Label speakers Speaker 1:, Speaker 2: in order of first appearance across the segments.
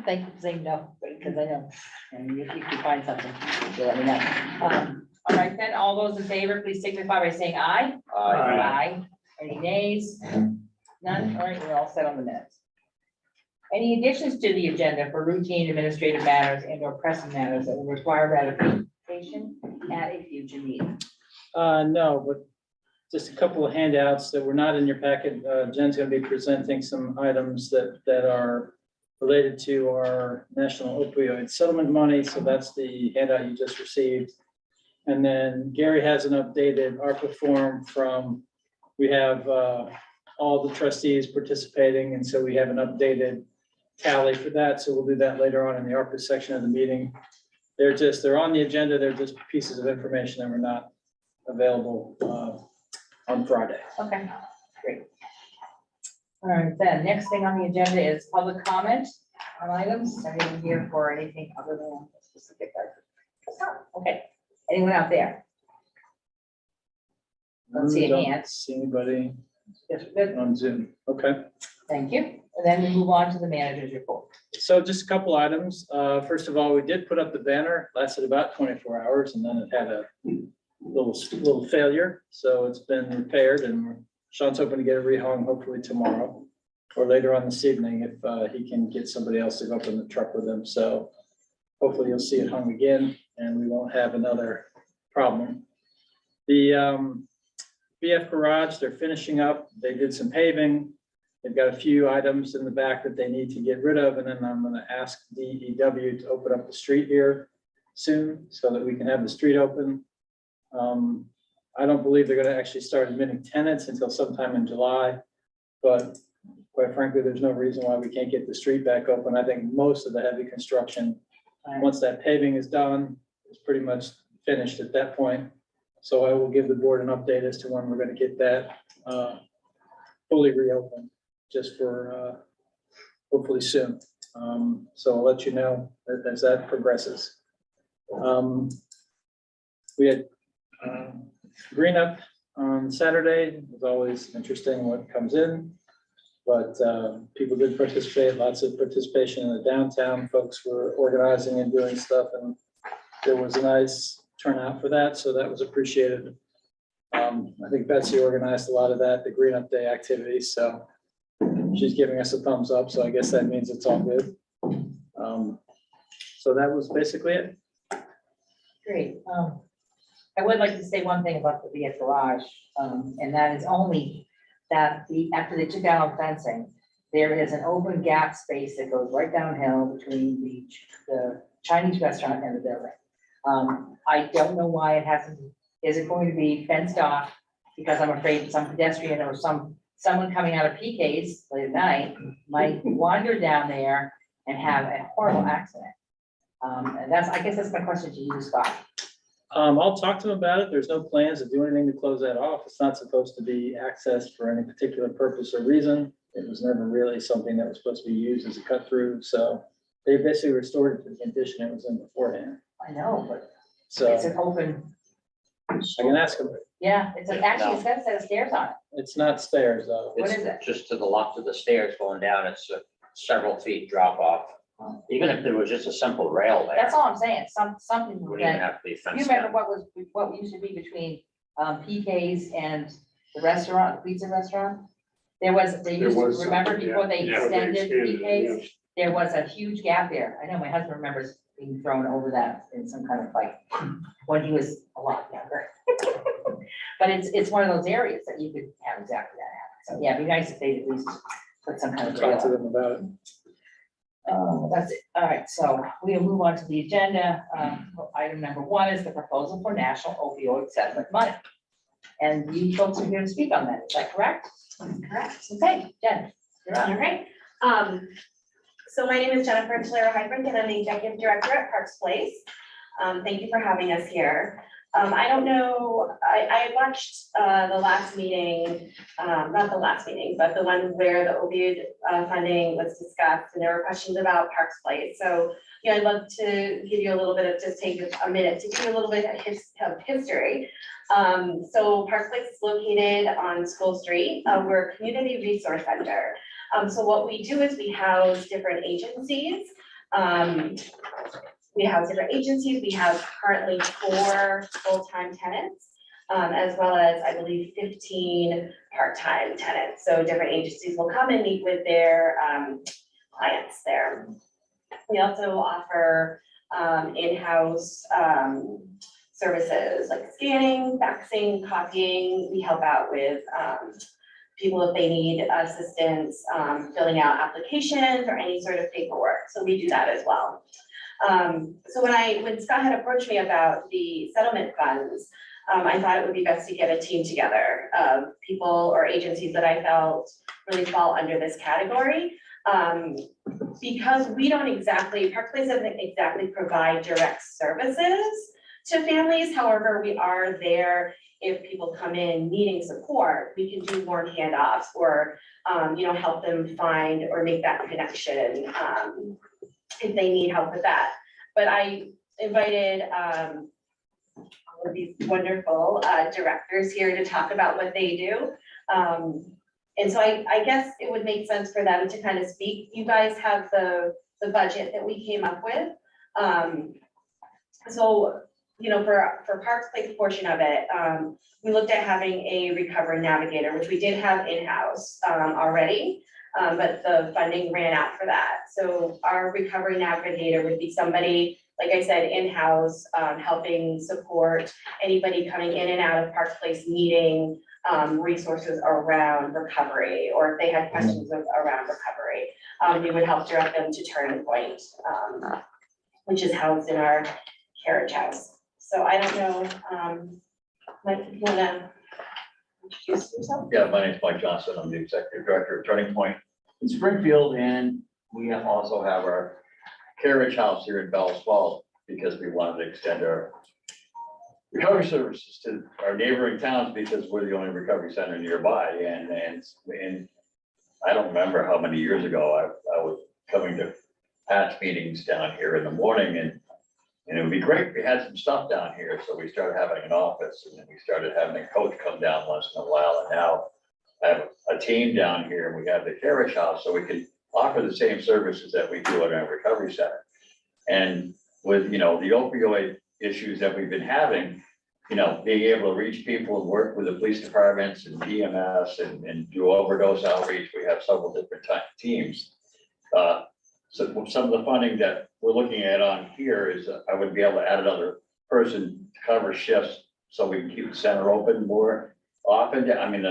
Speaker 1: Thank you for saying no, because I know, and if you can find something, you let me know. All right, then, all those in favor, please signify by saying aye. Aye. Any nays? None? All right, we're all set on the minutes. Any additions to the agenda for routine administrative matters and or pressing matters that will require ratification at a future meeting?
Speaker 2: No, but just a couple of handouts that were not in your packet. Jen's going to be presenting some items that are related to our national opioid settlement money. So that's the handout you just received. And then Gary has an updated ARPA form from, we have all the trustees participating. And so we have an updated tally for that. So we'll do that later on in the ARPA section of the meeting. They're on the agenda. They're just pieces of information that were not available on Friday.
Speaker 1: Okay, great. All right, then, next thing on the agenda is public comment on items. Anyone here for anything other than a specific item? Okay, anyone out there? Don't see any hands.
Speaker 2: See anybody
Speaker 1: Yes, good.
Speaker 2: on Zoom? Okay.
Speaker 1: Thank you. And then we move on to the manager's report.
Speaker 2: So just a couple items. First of all, we did put up the banner, lasted about 24 hours, and then it had a little failure. So it's been repaired, and Sean's hoping to get it rehung hopefully tomorrow or later on this evening if he can get somebody else to go up in the truck with him. So hopefully you'll see it hung again and we won't have another problem. The BF garage, they're finishing up. They did some paving. They've got a few items in the back that they need to get rid of. And then I'm going to ask DEW to open up the street here soon so that we can have the street open. I don't believe they're going to actually start admitting tenants until sometime in July, but quite frankly, there's no reason why we can't get the street back open. I think most of the heavy construction, once that paving is done, is pretty much finished at that point. So I will give the board an update as to when we're going to get that fully reopened, just for hopefully soon. So I'll let you know as that progresses. We had green up on Saturday. It was always interesting what comes in, but people did participate, lots of participation in the downtown. Folks were organizing and doing stuff, and there was a nice turnout for that, so that was appreciated. I think Betsy organized a lot of that, the green up day activities, so she's giving us a thumbs up, so I guess that means it's all good. So that was basically it.
Speaker 1: Great. I would like to say one thing about the BF garage, and that is only that after they took down fencing, there is an open gap space that goes right downhill between the Chinese restaurant and the building. I don't know why it hasn't, is it going to be fenced off? Because I'm afraid some pedestrian or someone coming out of PK's late at night might wander down there and have a horrible accident. And I guess that's my question to you, Scott.
Speaker 2: I'll talk to them about it. There's no plans to do anything to close that off. It's not supposed to be accessed for any particular purpose or reason. It was never really something that was supposed to be used as a cut through. So they basically restored it to the condition it was in beforehand.
Speaker 1: I know, but
Speaker 2: So
Speaker 1: it's an open,
Speaker 2: I can ask them.
Speaker 1: yeah, it's actually, it's got a set of stairs on it.
Speaker 2: It's not stairs though.
Speaker 1: What
Speaker 3: It's
Speaker 1: is it?
Speaker 3: just to the left of the stairs going down, it's a several feet drop off. Even if there was just a simple rail there,
Speaker 1: That's all I'm saying, something
Speaker 3: it wouldn't even
Speaker 1: that,
Speaker 3: have to be
Speaker 1: you
Speaker 3: fenced
Speaker 1: remember
Speaker 3: in.
Speaker 1: what used to be between PK's and the restaurant, the pizza restaurant? They used to, remember before they extended PK's, there was a huge gap there. I know my husband remembers being thrown over that in some kind of fight when he was a lot younger. But it's one of those areas that you could have exactly that happen. So yeah, it'd be nice if they at least put some kind of.
Speaker 2: Talk to them about it.
Speaker 1: That's it. All right, so we'll move on to the agenda. Item number 1 is the proposal for national opioid settlement money. And you folks are here to speak on that, is that correct?
Speaker 4: Correct.
Speaker 1: Okay, Jen, you're
Speaker 4: All
Speaker 1: on.
Speaker 4: right. So my name is Jennifer Tolero-Hybrink, and I'm the executive director at Parks Place. Thank you for having us here. I don't know, I watched the last meeting, not the last meeting, but the one where the opioid funding was discussed, and there were questions about Parks Place. So, yeah, I'd love to give you a little bit of, just take a minute to give you a little bit of history. So Parks Place is located on School Street. We're a community resource center. So what we do is we house different agencies We have different agencies. We have currently 4 full-time tenants, as well as, I believe, 15 part-time tenants. So different agencies will come and meet with their clients there. We also offer in-house services like scanning, faxing, copying. We help out with people if they need assistance filling out applications or any sort of paperwork. So we do that as well. So when Scott had approached me about the settlement funds, I thought it would be best to get a team together of people or agencies that I felt really fall under this category. Because we don't exactly, Park Place doesn't exactly provide direct services to families. However, we are there if people come in needing support. We can do more handoffs or, help them find or make that connection if they need help with that. But I invited all of these wonderful directors here to talk about what they do. And so I guess it would make sense for them to kind of speak. You guys have the budget that we came up with. So, for Parks Place portion of it, we looked at having a recovery navigator, which we did have in-house already, but the funding ran out for that. So our recovery navigator would be somebody, like I said, in-house, helping support anybody coming in and out of Parks Place needing resources around recovery, or if they had questions around recovery, we would help direct them to Turning Point, which is housed in our carriage house. So I don't know, Mike, if you wanna introduce yourself?
Speaker 5: Yeah, my name's Mike Johnson. I'm the executive director of Turning Point in Springfield, and we also have our carriage house here in Bellows Falls because we wanted to extend our recovery services to our neighboring towns because we're the only recovery center nearby. And I don't remember how many years ago I was coming to Pat's meetings down here in the morning, and it would be great. We had some stuff down here, so we started having an office, and then we started having a coach come down once in a while. And now I have a team down here, and we have the carriage house, so we can offer the same services that we do at our recovery center. And with the opioid issues that we've been having, being able to reach people and work with the police departments and EMS and do overdose outreach, we have several different teams. So some of the funding that we're looking at on here is I would be able to add another person to cover shifts so we can keep the center open more often. I mean,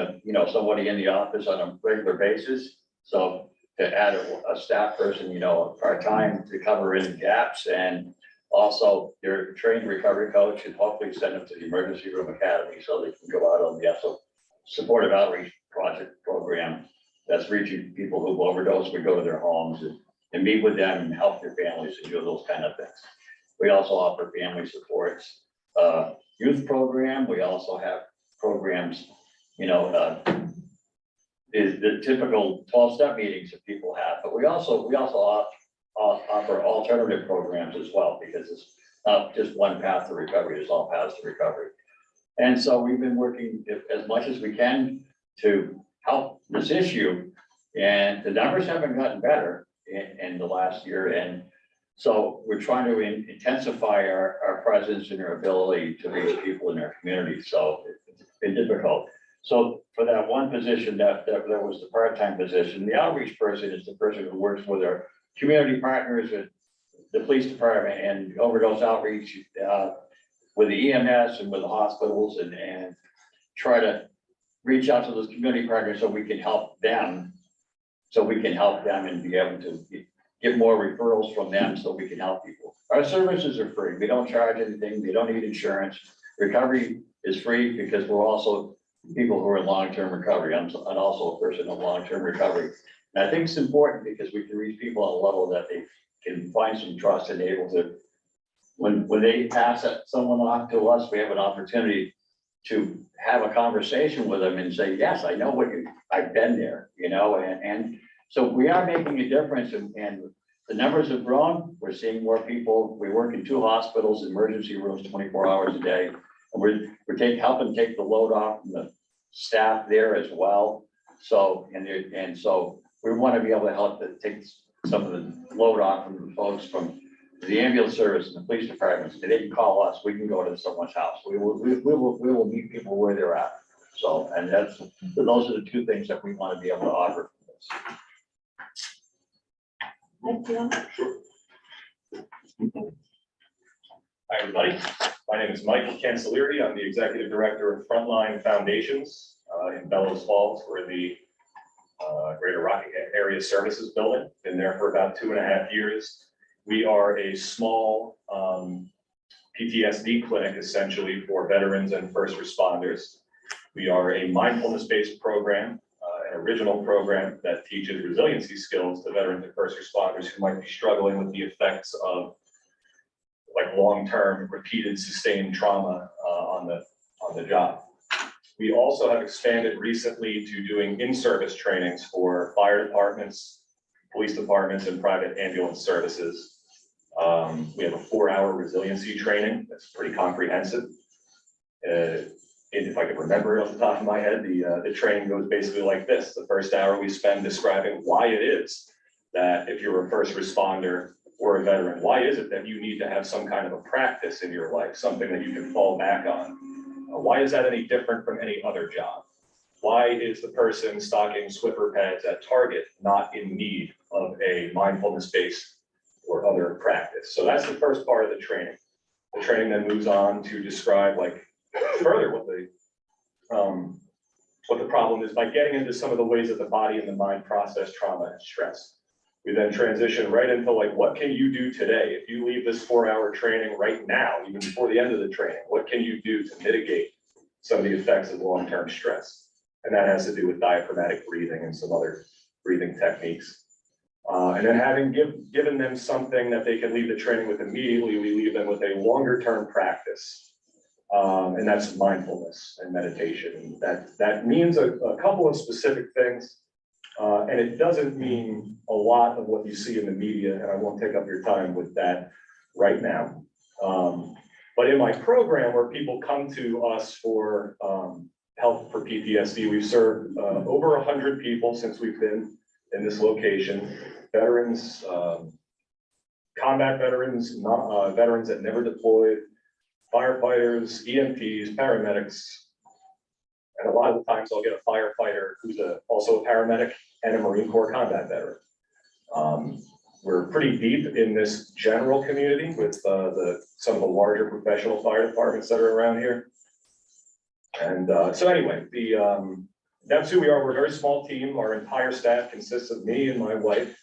Speaker 5: somebody in the office on a regular basis. So to add a staff person, part-time to cover in gaps, and also their trained recovery coach, and hopefully send them to the emergency room academy so they can go out on the supportive outreach program that's reaching people who've overdosed. We go to their homes and meet with them and help their families and do those kind of things. We also offer family supports, youth program. We also have programs, is the typical 12-step meetings that people have, but we also offer alternative programs as well, because it's not just one path to recovery, it's all paths to recovery. And so we've been working as much as we can to help this issue, and the numbers haven't gotten better in the last year. And so we're trying to intensify our presence and our ability to reach people in our community. So it's been difficult. So for that one position that was the part-time position, the outreach person is the person who works with our community partners, with the police department and overdose outreach, with the EMS and with the hospitals, and try to reach out to those community partners so we can help them. So we can help them and be able to get more referrals from them so we can help people. Our services are free. We don't charge anything. We don't need insurance. Recovery is free because we're also people who are in long-term recovery. I'm also a person in long-term recovery. And I think it's important because we can reach people on a level that they can find some trust and able to, when they pass someone off to us, we have an opportunity to have a conversation with them and say, yes, I know I've been there, and so we are making a difference, and the numbers have grown. We're seeing more people. We work in 2 hospitals, emergency rooms, 24 hours a day. And we're helping take the load off from the staff there as well. So, so we want to be able to help to take some of the load off from the folks from the ambulance service and the police departments. They didn't call us, we can go to someone's house. We will meet people where they're at. So, and those are the two things that we want to be able to offer.
Speaker 6: Hi, everybody. My name is Michael Cancellieri. I'm the Executive Director of Frontline Foundations in Bellows Falls. We're the Greater Rockingham Area Services Building. Been there for about 2.5 years. We are a small PTSD clinic, essentially, for veterans and first responders. We are a mindfulness-based program, an original program that teaches resiliency skills to veterans and first responders who might be struggling with the effects of like long-term repeated sustained trauma on the job. We also have expanded recently to doing in-service trainings for fire departments, police departments, and private ambulance services. We have a 4-hour resiliency training that's pretty comprehensive. If I could remember it off the top of my head, the training goes basically like this. The first hour we spend describing why it is that if you're a first responder or a veteran, why is it that you need to have some kind of a practice in your life, something that you can fall back on? Why is that any different from any other job? Why is the person stocking Swiffer pads at Target not in need of a mindfulness-based or other practice? So that's the first part of the training. The training then moves on to describe like further what the problem is by getting into some of the ways that the body and the mind process trauma and stress. We then transition right into like, what can you do today? If you leave this 4-hour training right now, even before the end of the training, what can you do to mitigate some of the effects of long-term stress? And that has to do with diaphragmatic breathing and some other breathing techniques. And then having given them something that they can leave the training with immediately, we leave them with a longer-term practice. And that's mindfulness and meditation. That means a couple of specific things. And it doesn't mean a lot of what you see in the media, and I won't take up your time with that right now. But in my program where people come to us for help for PTSD, we've served over 100 people since we've been in this location. Veterans, combat veterans, veterans that never deployed, firefighters, EMTs, paramedics. And a lot of the times I'll get a firefighter who's also a paramedic and a Marine Corps combat veteran. We're pretty deep in this general community with some of the larger professional fire departments that are around here. And so anyway, that's who we are. We're a very small team. Our entire staff consists of me and my wife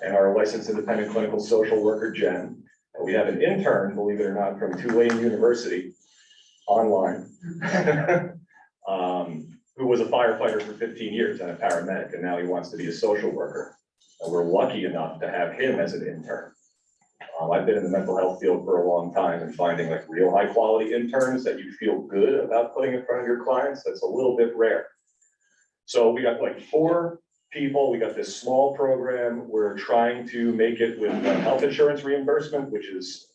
Speaker 6: and our licensed independent clinical social worker, Jen. And we have an intern, believe it or not, from Tulane University online. Who was a firefighter for 15 years and a paramedic, and now he wants to be a social worker. And we're lucky enough to have him as an intern. I've been in the mental health field for a long time, and finding like real high quality interns that you feel good about putting in front of your clients, that's a little bit rare. So we got like 4 people, we got this small program. We're trying to make it with health insurance reimbursement, which is,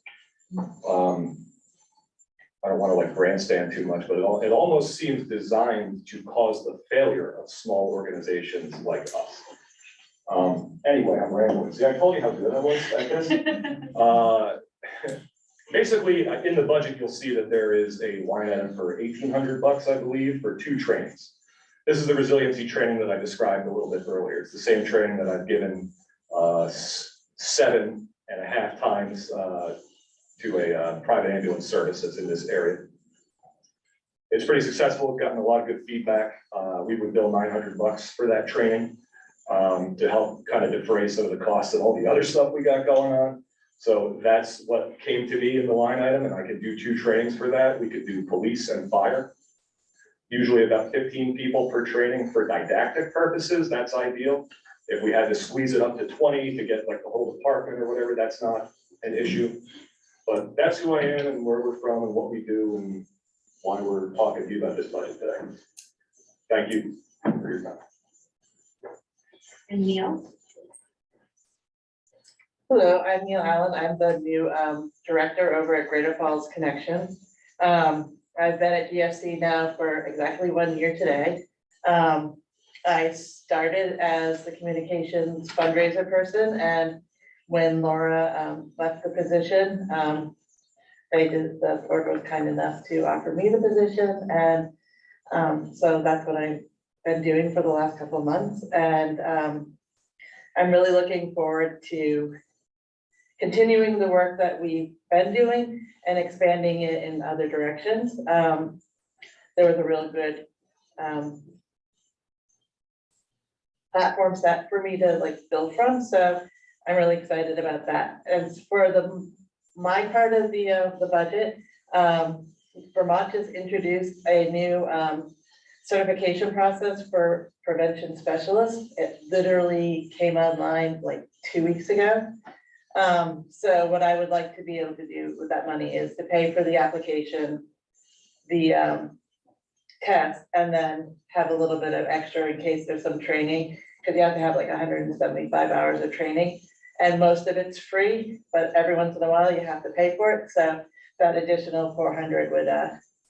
Speaker 6: I don't want to like grandstand too much, but it almost seems designed to cause the failure of small organizations like us. Anyway, I'm rambling. See, I told you how good I was at this. Basically, in the budget, you'll see that there is a line item for $1,800, I believe, for 2 trainings. This is the resiliency training that I described a little bit earlier. It's the same training that I've given 7.5 times to a private ambulance service that's in this area. It's pretty successful. We've gotten a lot of good feedback. We would bill $900 for that training to help kind of defray some of the costs and all the other stuff we got going on. So that's what came to me in the line item, and I could do 2 trainings for that. We could do police and fire. Usually about 15 people per training for didactic purposes. That's ideal. If we had to squeeze it up to 20 to get like the whole department or whatever, that's not an issue. But that's who I am and where we're from and what we do and why we're talking to you about this budget today. Thank you for your time.
Speaker 4: And Neil?
Speaker 7: Hello, I'm Neil Allen. I'm the new director over at Greater Falls Connection. I've been at GFC now for exactly 1 year today. I started as the communications fundraiser person, and when Laura left the position, the board was kind enough to offer me the position, and so that's what I've been doing for the last couple of months, and I'm really looking forward to continuing the work that we've been doing and expanding it in other directions. There was a real good platform set for me to like build from, so I'm really excited about that. As for my part of the budget, Vermont has introduced a new certification process for prevention specialists. It literally came online like 2 weeks ago. So what I would like to be able to do with that money is to pay for the application, the test, and then have a little bit of extra in case there's some training, because you have to have like 175 hours of training, and most of it's free, but every once in a while you have to pay for it. So that additional 400 would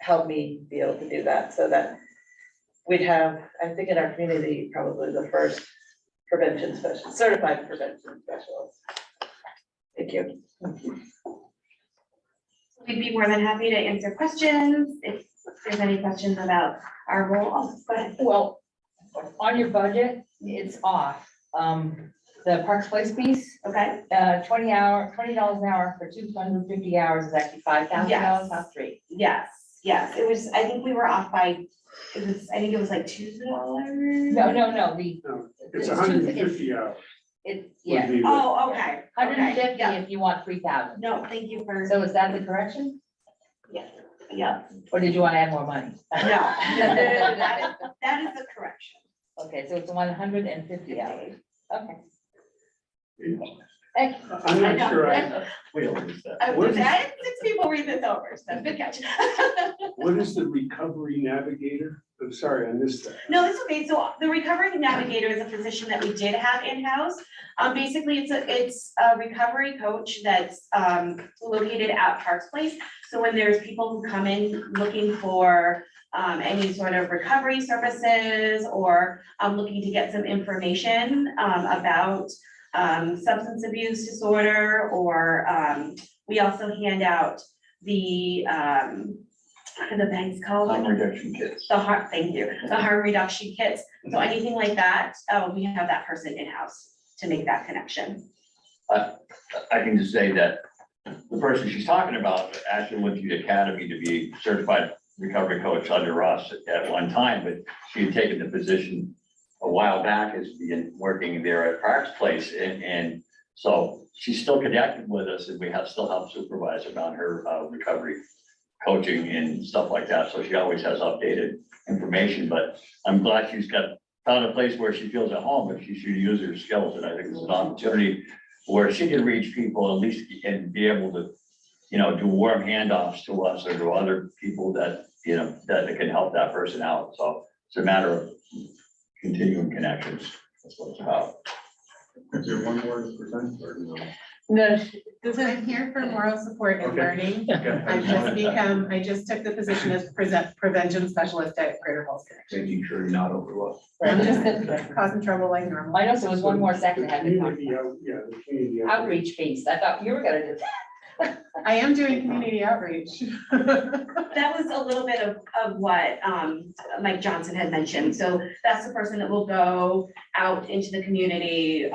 Speaker 7: help me be able to do that, so that we'd have, I think in our community, probably the first prevention specialist, certified prevention specialist. Thank you.
Speaker 4: We'd be more than happy to answer questions if there's any questions about our role. Oh, go ahead.
Speaker 1: Well, on your budget, it's off. The Parks Place piece,
Speaker 4: Okay,
Speaker 1: $20 an hour for 250 hours is actually $5,000,
Speaker 4: Yes.
Speaker 1: not $3,000.
Speaker 4: yes, it was, I think we were off by, I think it was like $2.
Speaker 1: No,
Speaker 8: No, it's 150 hours.
Speaker 1: It,
Speaker 8: would
Speaker 1: yeah,
Speaker 8: be the-
Speaker 4: Oh, okay.
Speaker 1: 150
Speaker 4: Yeah.
Speaker 1: if you want 3,000.
Speaker 4: No, thank you for,
Speaker 1: So is that the correction?
Speaker 4: yeah,
Speaker 1: Or did you want to add more money?
Speaker 4: no, that is the correction.
Speaker 1: Okay, so it's 150 hours. Okay.
Speaker 8: I'm
Speaker 4: I know.
Speaker 8: not sure,
Speaker 5: We don't use that.
Speaker 4: I
Speaker 8: What
Speaker 4: was
Speaker 8: is-
Speaker 4: that, 6 people read this over, so good catch.
Speaker 8: what is the recovery navigator? I'm sorry, I missed that.
Speaker 4: No, that's okay. So the recovery navigator is a position that we did have in-house. Basically, it's a recovery coach that's located at Parks Place. So when there's people who come in looking for any sort of recovery services or looking to get some information about substance abuse disorder, or we also hand out the bank's called.
Speaker 5: Harm reduction kits.
Speaker 4: The harm, thank you, the harm reduction kits, so anything like that, we have that person in-house to make that connection.
Speaker 5: I can just say that the person she's talking about actually went through the academy to be certified recovery coach under us at one time, but she had taken the position a while back as being working there at Parks Place, and so she's still connected with us, and we still help supervise her on her recovery coaching and stuff like that, so she always has updated information, but I'm glad she's found a place where she feels at home, and she should use her skills, and I think it's an opportunity where she can reach people at least and be able to, do warm handoffs to us or to other people that, that can help that person out, so it's a matter of continuing connections, that's what it's about.
Speaker 8: Is there one more to present or no?
Speaker 7: No,
Speaker 9: I'm here for moral support and
Speaker 8: Okay.
Speaker 9: learning.
Speaker 8: Okay.
Speaker 9: I just took the position as prevention specialist at Greater Falls Connection.
Speaker 5: Making sure you're not overlooked.
Speaker 9: I'm just causing trouble like normal.
Speaker 1: I know, so it was one more second. I had to talk.
Speaker 8: The community.
Speaker 1: Outreach piece. I thought you were gonna do that.
Speaker 9: I am doing community outreach.
Speaker 4: That was a little bit of what Mike Johnson had mentioned. So that's the person that will go out into the community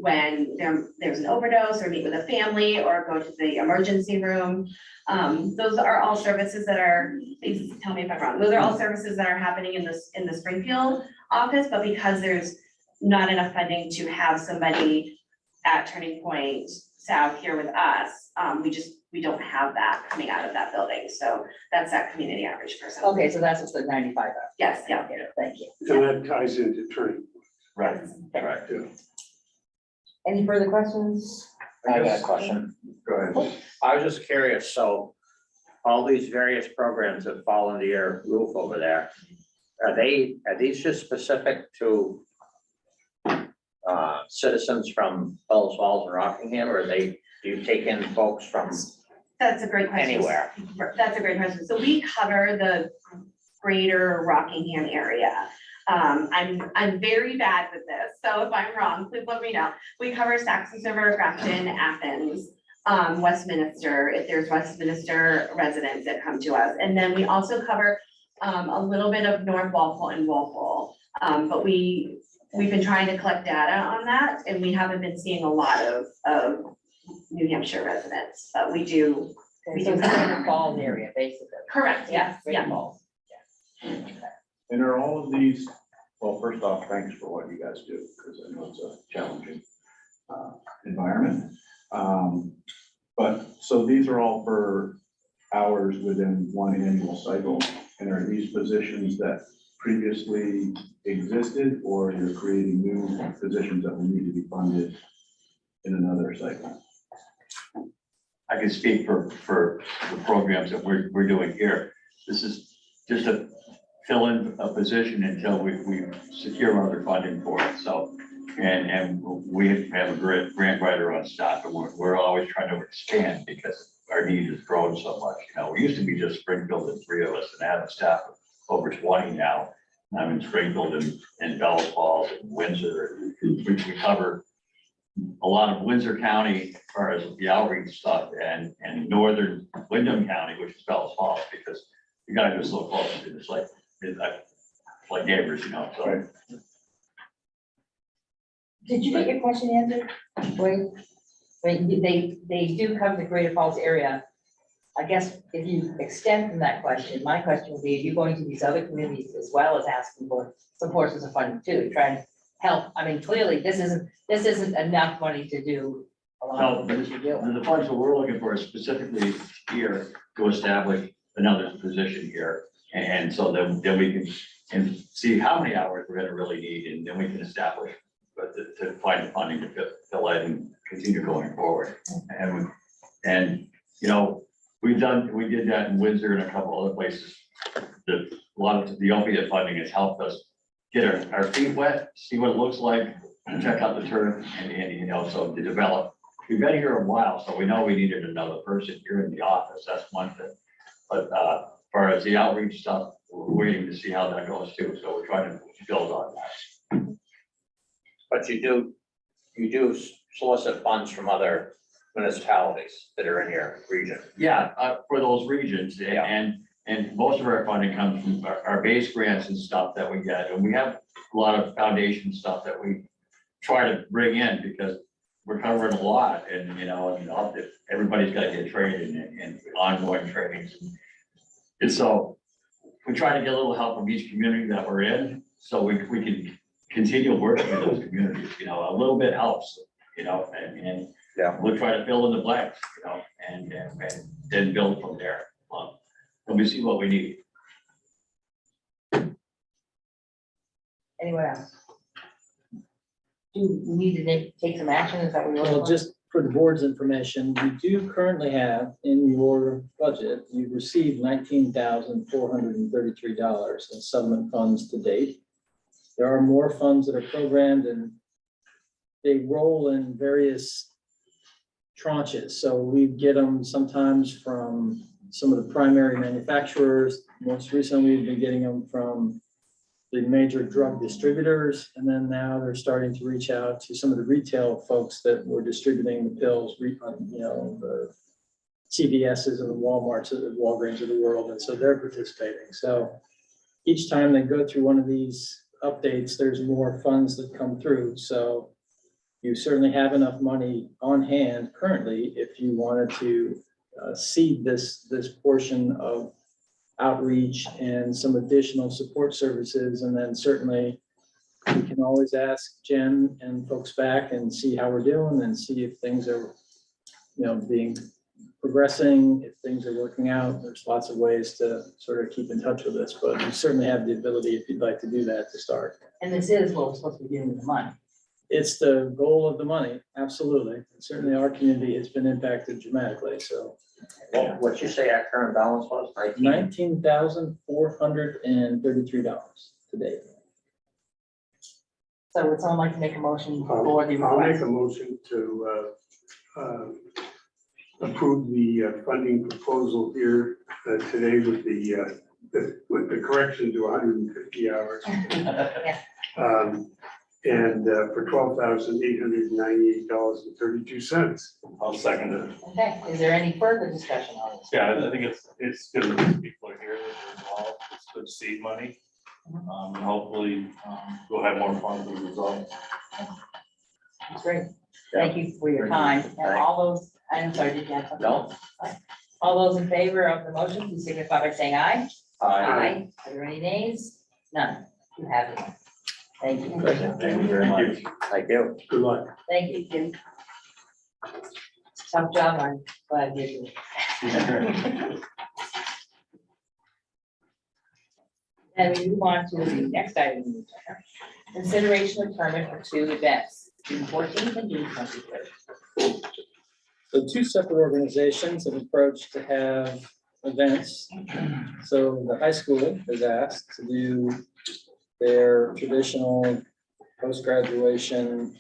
Speaker 4: when there's an overdose, or meet with a family, or go to the emergency room. Those are all services that are, please tell me if I'm wrong, those are all services that are happening in the Springfield office, but because there's not enough funding to have somebody at Turning Point South here with us, we don't have that coming out of that building. So that's that community outreach person.
Speaker 1: Okay, so that's what's the 95 hours.
Speaker 4: Yes, yeah.
Speaker 1: Okay, thank you.
Speaker 8: And that ties into training.
Speaker 5: Right, right.
Speaker 1: Any further questions?
Speaker 3: I got a question.
Speaker 5: Go ahead.
Speaker 3: I was just curious, so all these various programs that fall under your roof over there, are these just specific to citizens from Bellows Falls and Rockingham, or do you take in folks from
Speaker 4: That's a great question.
Speaker 3: anywhere?
Speaker 4: That's a great question. So we cover the greater Rockingham area. I'm very bad with this, so if I'm wrong, please let me know. We cover Saxon River, Grafton, Athens, Westminster, if there's Westminster residents that come to us. And then we also cover a little bit of North Walpole and Walpole. But we've been trying to collect data on that, and we haven't been seeing a lot of New Hampshire residents, but we do.
Speaker 1: Okay, so it's the Greater Falls area, basically.
Speaker 4: Correct, yes,
Speaker 1: Greater
Speaker 4: yeah.
Speaker 1: Falls.
Speaker 5: And are all of these, well, first off, thanks for what you guys do, because I know it's a challenging environment. But, so these are all for hours within one annual cycle, and are these positions that previously existed, or you're creating new positions that will need to be funded in another cycle?
Speaker 10: I can speak for the programs that we're doing here. This is just a fill in a position until we secure other funding for it. So, and we have a grant writer on staff, and we're always trying to expand because our need has grown so much. You know, we used to be just Springfield and 3 of us, and I have a staff of over 20 now. I'm in Springfield and Bellows Falls and Windsor. We cover a lot of Windsor County as far as the outreach stuff, and northern Wyndham County, which is Bellows Falls, because you gotta go so close. It's like neighbors, you know, so.
Speaker 1: Did you get your question answered? Wait, they do cover the Greater Falls area. I guess if you extend from that question, my question would be, are you going to these other communities as well as asking for some sources of funding too, to try and help? I mean, clearly, this isn't enough money to do a lot of the things you're doing.
Speaker 10: The funds that we're looking for is specifically here to establish another position here. And so then we can see how many hours we're gonna really need, and then we can establish, but to find the funding to fill in and continue going forward. And you know, we did that in Windsor and a couple other places. A lot of the opiate funding has helped us get our feet wet, see what it looks like, and check out the turf, and you know, so to develop. We've been here a while, so we know we needed another person here in the office. That's one thing. But as far as the outreach stuff, we're waiting to see how that goes too. So we're trying to build on that.
Speaker 3: But you do solicit funds from other municipalities that are in your region.
Speaker 10: Yeah, for those regions,
Speaker 3: Yeah.
Speaker 10: and most of our funding comes from our base grants and stuff that we get, and we have a lot of foundation stuff that we try to bring in because we're covering a lot, and you know, everybody's got to get trained and ongoing trainings, and so we try to get a little help from each community that we're in, so we can continue working with those communities. You know, a little bit helps, you know, and
Speaker 3: Yeah.
Speaker 10: we'll try to fill in the blanks, you know, and then build from there. And we see what we need.
Speaker 1: Anyone else? Do we need to take some action? Is that what we're?
Speaker 2: Well, just for the board's information, you do currently have in your budget, you've received $19,433 in settlement funds to date. There are more funds that are programmed, and they roll in various tranches. So we get them sometimes from some of the primary manufacturers. Most recently, we've been getting them from the major drug distributors, and then now they're starting to reach out to some of the retail folks that were distributing the pills, you know, the CVS's and the Walmarts and the Walgreens of the world, and so they're participating. So each time they go through one of these updates, there's more funds that come through. So you certainly have enough money on hand currently if you wanted to seed this portion of outreach and some additional support services. And then certainly we can always ask Jen and folks back and see how we're doing and see if things are, you know, progressing, if things are working out. There's lots of ways to sort of keep in touch with us, but you certainly have the ability, if you'd like to do that, to start.
Speaker 1: And this is what we're supposed to be doing with the money.
Speaker 2: It's the goal of the money, absolutely. And certainly our community has been impacted dramatically, so.
Speaker 3: What'd you say our current balance was?
Speaker 2: $19,433 today.
Speaker 1: So would someone like to make a motion for the
Speaker 8: I'll make
Speaker 1: request?
Speaker 8: a motion to approve the funding proposal here today with the with the correction to 150 hours. And for $12,898.32.
Speaker 11: I'll second it.
Speaker 1: Okay, is there any further discussion on this?
Speaker 11: Yeah, I think it's good that people are here, that are involved, it's good seed money. And hopefully, we'll have more fun with the result.
Speaker 1: That's great. Thank you for your time. And all those, I'm sorry, did you have something?
Speaker 3: No.
Speaker 1: All those in favor of the motion, please signify by saying aye. Aye. Are there any nays? None. You have it. Thank you.
Speaker 5: Thank you very much.
Speaker 3: Thank you.
Speaker 8: Good luck.
Speaker 1: Thank you, Kim. Tough job, I'm glad you did. And we move on to the next item. on the agenda. Consideration of permit for 2 events, June 14th and June 23rd.
Speaker 2: So 2 separate organizations have approached to have events. So the high school has asked to do their traditional post-graduation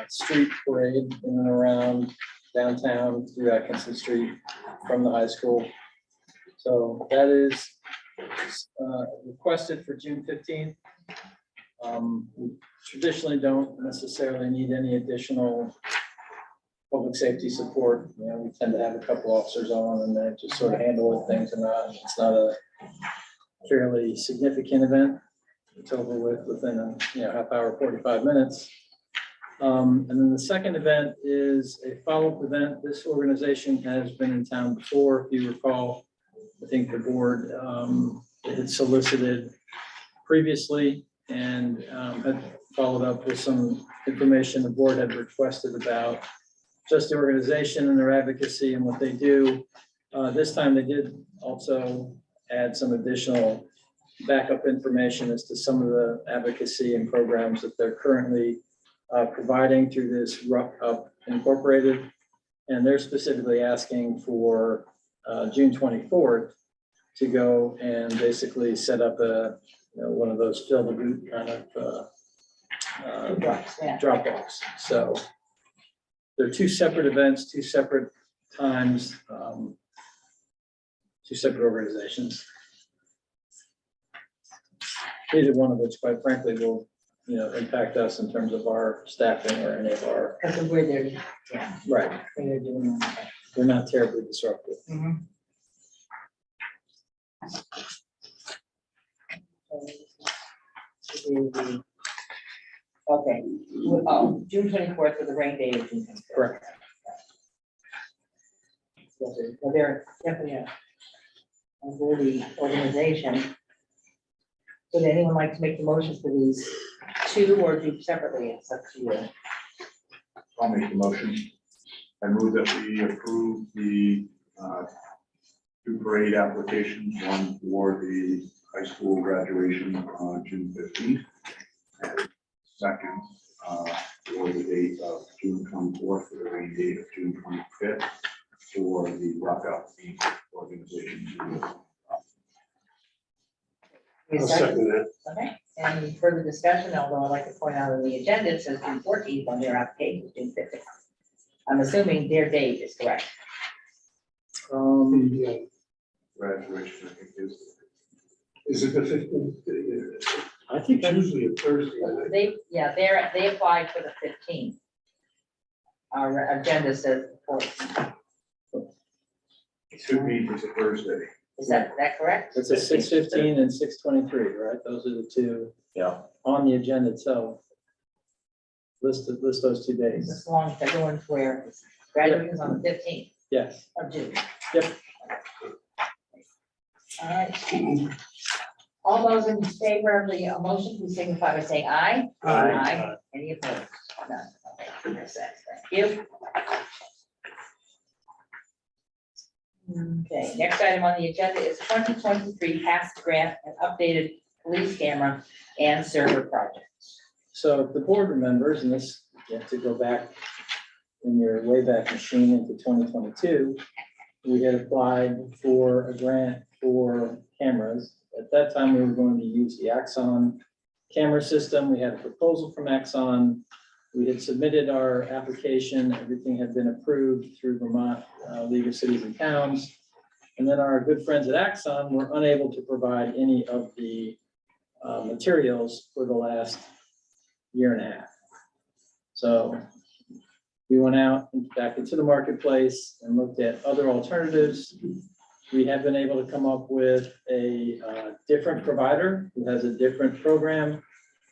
Speaker 2: street parade in and around downtown through Atkinson Street from the high school. So that is requested for June 15th. We traditionally don't necessarily need any additional public safety support. You know, we tend to have a couple officers on and they just sort of handle things and it's not a fairly significant event. It's over with within a half hour, 45 minutes. And then the second event is a follow-up event. This organization has been in town before, if you recall. I think the board had solicited previously and had followed up with some information the board had requested about just the organization and their advocacy and what they do. This time they did also add some additional backup information as to some of the advocacy and programs that they're currently providing through this Rough Up Incorporated. And they're specifically asking for June 24th to go and basically set up one of those fill the boot kind of drop offs. So they're 2 separate events, 2 separate times, 2 separate organizations. Either one of which, quite frankly, will impact us in terms of our staffing or any of our.
Speaker 1: Because of where they're,
Speaker 2: Right.
Speaker 1: where they're doing.
Speaker 2: They're not terribly disruptive.
Speaker 1: Mhm. Okay, June 24th for the rain day of June 24th.
Speaker 2: Correct.
Speaker 1: Well, they're definitely a worthy organization. Would anyone like to make the motion for these 2 or do separately? It's up to you.
Speaker 11: I'll make the motion. I move that we approve the 2 parade applications, one for the high school graduation on June 15th. And second, for the date of June 24th, for the rain date of June 25th, for the Rock Up organization.
Speaker 8: I'll second that.
Speaker 1: Okay, any further discussion, although I'd like to point out on the agenda, it says June 14th on their application, June 15th. I'm assuming their date is correct.
Speaker 8: The,
Speaker 11: Graduation, I think
Speaker 8: is it the 15th?
Speaker 2: I think
Speaker 8: It's usually a Thursday. I think.
Speaker 1: They applied for the 15th. Our agenda says the 14th.
Speaker 11: it should be, it's a Thursday.
Speaker 1: Is that correct?
Speaker 2: it's a 6:15 and 6:23, right? Those are the 2
Speaker 3: Yeah.
Speaker 2: on the agenda itself. List those 2 days.
Speaker 1: As long as everyone's aware, graduation is on the 15th
Speaker 2: Yes.
Speaker 1: of June.
Speaker 2: Yep.
Speaker 1: All right. All those in favor of the motion, please signify by saying aye.
Speaker 8: Aye.
Speaker 1: Any opposed? None. Okay, goodness sakes, thank you. Okay, next item on the agenda is 2023 past grant and updated police camera and server projects.
Speaker 2: So if the board remembers, and this, you have to go back in your Wayback Machine into 2022, we had applied for a grant for cameras. At that time, we were going to use the Axon camera system. We had a proposal from Axon. We had submitted our application. Everything had been approved through Vermont League of Cities and Towns. And then our good friends at Axon were unable to provide any of the materials for the last year and a half. So we went out and back into the marketplace and looked at other alternatives. We have been able to come up with a different provider who has a different program.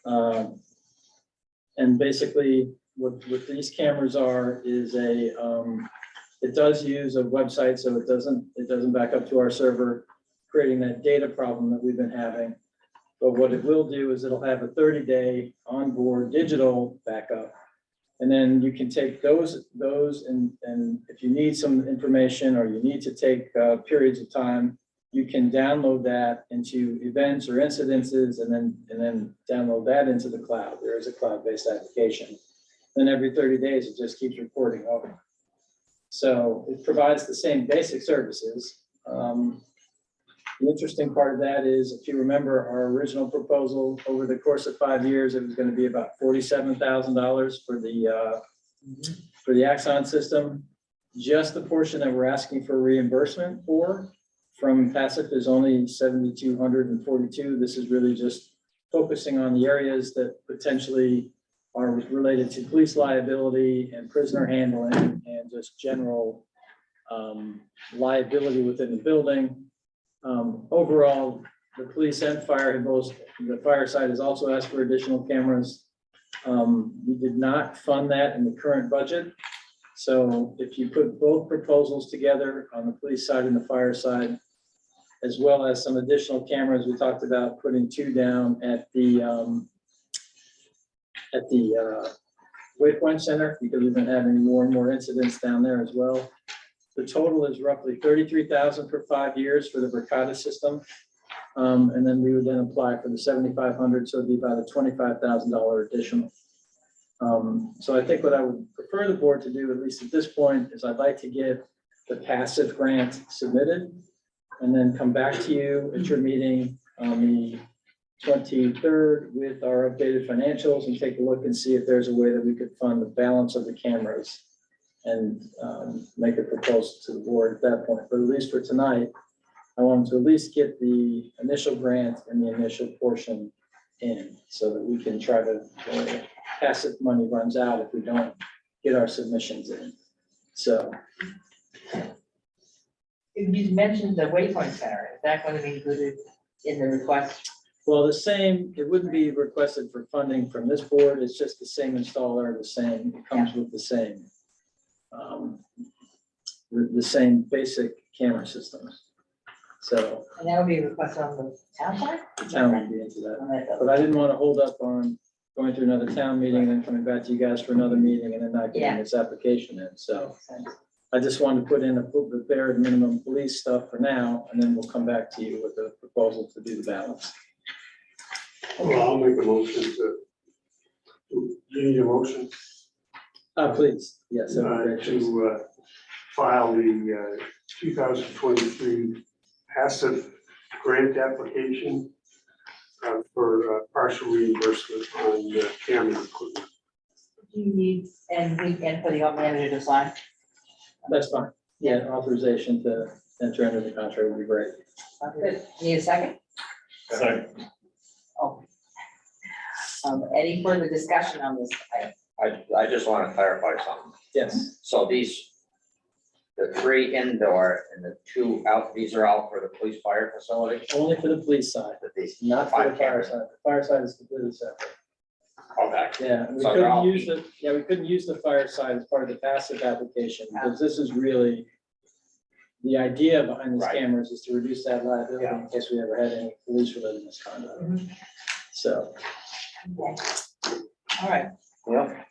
Speaker 2: And basically what these cameras are is it does use a website, so it doesn't back up to our server, creating that data problem that we've been having. But what it will do is it'll have a 30-day onboard digital backup. And then you can take those and if you need some information or you need to take periods of time, you can download that into events or incidences and then download that into the cloud. There is a cloud-based application. Then every 30 days, it just keeps reporting over. So it provides the same basic services. The interesting part of that is, if you remember our original proposal, over the course of 5 years, it was going to be about $47,000 for the Axon system. Just the portion that we're asking for reimbursement for from passive is only $7,242. This is really just focusing on the areas that potentially are related to police liability and prisoner handling and just general liability within the building. Overall, the police and fire have both, the fire side has also asked for additional cameras. We did not fund that in the current budget. So if you put both proposals together on the police side and the fire side, as well as some additional cameras, we talked about putting 2 down at the Waypoint Center, because we've been having more and more incidents down there as well. The total is roughly $33,000 for 5 years for the Verkada system. And then we would then apply for the $7,500, so it'd be about a $25,000 additional. So I think what I would prefer the board to do, at least at this point, is I'd like to get the passive grant submitted and then come back to you at your meeting on the 23rd with our updated financials and take a look and see if there's a way that we could fund the balance of the cameras and make a proposal to the board at that point. But at least for tonight, I wanted to at least get the initial grant and the initial portion in so that we can try to, passive money runs out if we don't get our submissions in. So.
Speaker 1: You mentioned the Waypoint Center. Is that going to be included in the request?
Speaker 2: Well, the same, it wouldn't be requested for funding from this board. It's just the same installer, the same, it comes with the same basic camera systems. So
Speaker 1: And that would be requested on the town side?
Speaker 2: the town would be into that. But I didn't want to hold up on going through another town meeting and then coming back to you guys for another meeting and then not getting this application in. So I just wanted to put in the bare minimum police stuff for now, and then we'll come back to you with a proposal to do the balance.
Speaker 8: Well, I'll make a motion to, you need a motion?
Speaker 2: Please, yes. that'd be great.
Speaker 8: To file the 2023 passive grant application for partial reimbursement on camera equipment.
Speaker 1: Do you need, and for the manager to sign?
Speaker 2: That's fine. Yeah, authorization to enter into the contract would be great.
Speaker 1: Good. Need a second?
Speaker 6: Second.
Speaker 1: Oh. Any further discussion on this item?
Speaker 3: I just want to clarify something.
Speaker 2: Yes,
Speaker 3: So the 3 indoor and the 2 out, these are all for the police fire facility?
Speaker 2: only for the police side,
Speaker 3: That these
Speaker 2: not for the
Speaker 3: 5
Speaker 2: fire
Speaker 3: cameras?
Speaker 2: side. The fire side is completely separate.
Speaker 3: Okay,
Speaker 2: Yeah, we
Speaker 3: So they're all-
Speaker 2: couldn't use the fire side as part of the passive application, because this is really, the idea behind these
Speaker 3: Right.
Speaker 2: cameras is to reduce that liability
Speaker 3: Yeah.
Speaker 2: in case we ever had any police-related misconduct. So,
Speaker 1: Okay. All right.
Speaker 3: yeah.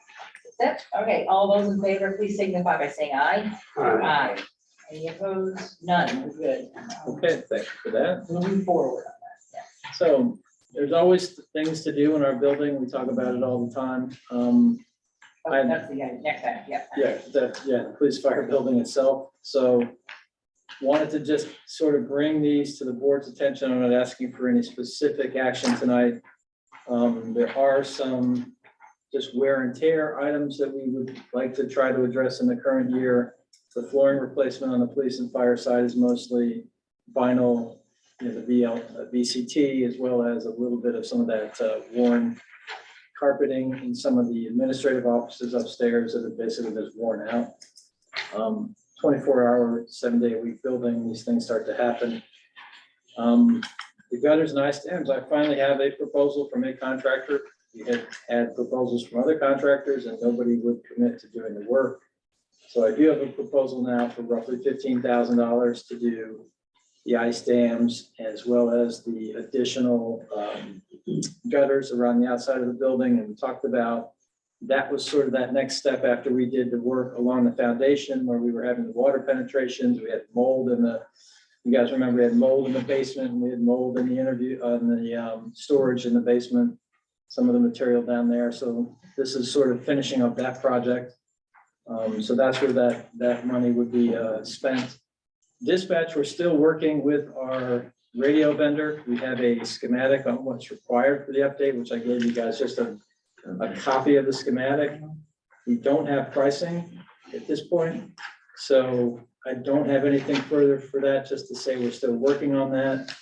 Speaker 1: That's okay. All those in favor, please signify by saying aye. Aye. Any opposed? None. We're good.
Speaker 2: okay, thank you for that.
Speaker 1: Moving forward on that.
Speaker 2: So there's always things to do in our building. We talk about it all the time.
Speaker 1: Yeah. That's the next time. Yeah.
Speaker 2: The police fire building itself. So wanted to just sort of bring these to the board's attention. I'm not asking for any specific action tonight. There are some just wear and tear items that we would like to try to address in the current year. The flooring replacement on the police and fire side is mostly vinyl, you know, the VCT, as well as a little bit of some of that worn carpeting in some of the administrative offices upstairs that are basically just worn out. 24-hour, 7-day-a-week building, these things start to happen. The gutters and I-stems, I finally have a proposal from a contractor. We had proposals from other contractors and nobody would commit to doing the work. So I do have a proposal now for roughly $15,000 to do the ice dams as well as the additional gutters around the outside of the building. And we talked about, that was sort of that next step after we did the work along the foundation where we were having the water penetrations. We had mold in the, you guys remember we had mold in the basement, and we had mold in the storage in the basement, some of the material down there. So this is sort of finishing up that project. So that's where that money would be spent. Dispatch, we're still working with our radio vendor. We have a schematic on what's required for the update, which I gave you guys just a copy of the schematic. We don't have pricing at this point, so I don't have anything further for that, just to say we're still working on that.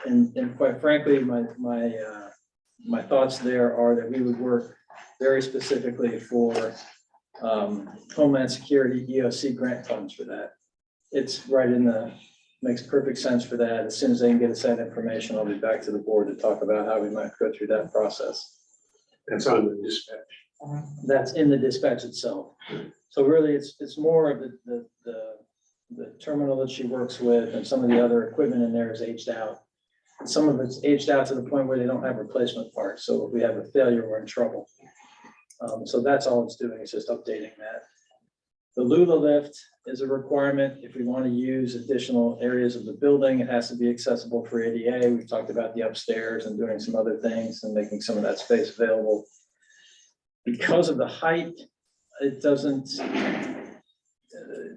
Speaker 2: And quite frankly, my thoughts there are that we would work very specifically for Homeland Security EOC grant funds for that. It's right in the, makes perfect sense for that. As soon as they can get us that information, I'll be back to the board to talk about how we might go through that process.
Speaker 8: That's on the dispatch.
Speaker 2: That's in the dispatch itself. So really, it's more of the terminal that she works with, and some of the other equipment in there is aged out. And some of it's aged out to the point where they don't have replacement parts. So if we have a failure, we're in trouble. So that's all it's doing, is just updating that. The Lula lift is a requirement. If we want to use additional areas of the building, it has to be accessible for ADA. We've talked about the upstairs and doing some other things and making some of that space available. Because of the height, it doesn't,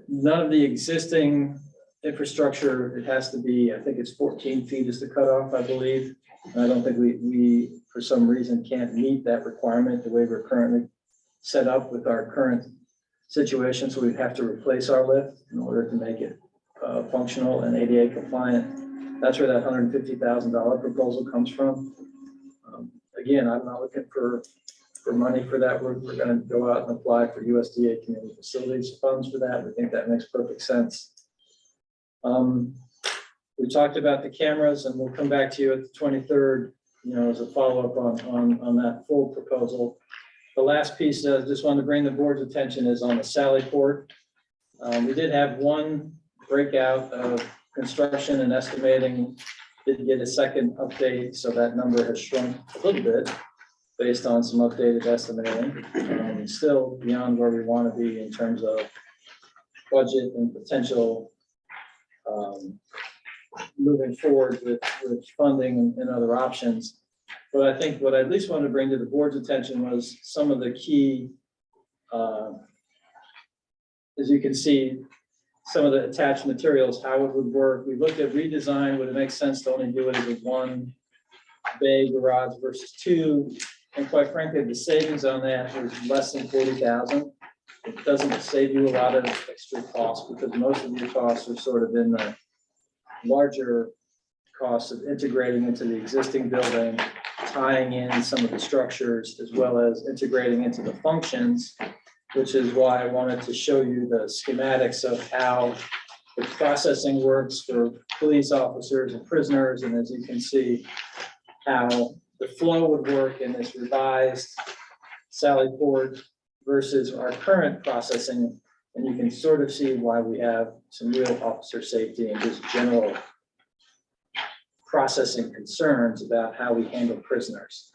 Speaker 2: none of the existing infrastructure, it has to be, I think it's 14 feet is the cutoff, I believe. And I don't think we, for some reason, can't meet that requirement the way we're currently set up with our current situation. So we'd have to replace our lift in order to make it functional and ADA compliant. That's where that $150,000 proposal comes from. Again, I'm not looking for money for that. We're going to go out and apply for USDA community facilities funds for that. We think that makes perfect sense. We talked about the cameras, and we'll come back to you at the 23rd, you know, as a follow-up on that full proposal. The last piece I just wanted to bring the board's attention is on the Sally Port. We did have one breakout of construction and estimating, did get a second update, so that number has shrunk a little bit based on some updated estimating. Still beyond where we want to be in terms of budget and potential moving forward with funding and other options. But I think what I at least wanted to bring to the board's attention was some of the key, as you can see, some of the attached materials, how it would work. We looked at redesign, would it make sense to only do it as a one bay garage versus two? And quite frankly, the savings on that was less than $40,000. It doesn't save you a lot of extra costs because most of your costs are sort of in the larger costs of integrating into the existing building, tying in some of the structures, as well as integrating into the functions, which is why I wanted to show you the schematics of how the processing works for police officers and prisoners. And as you can see, how the flow would work in this revised Sally Port versus our current processing. And you can sort of see why we have some real officer safety and just general processing concerns about how we handle prisoners.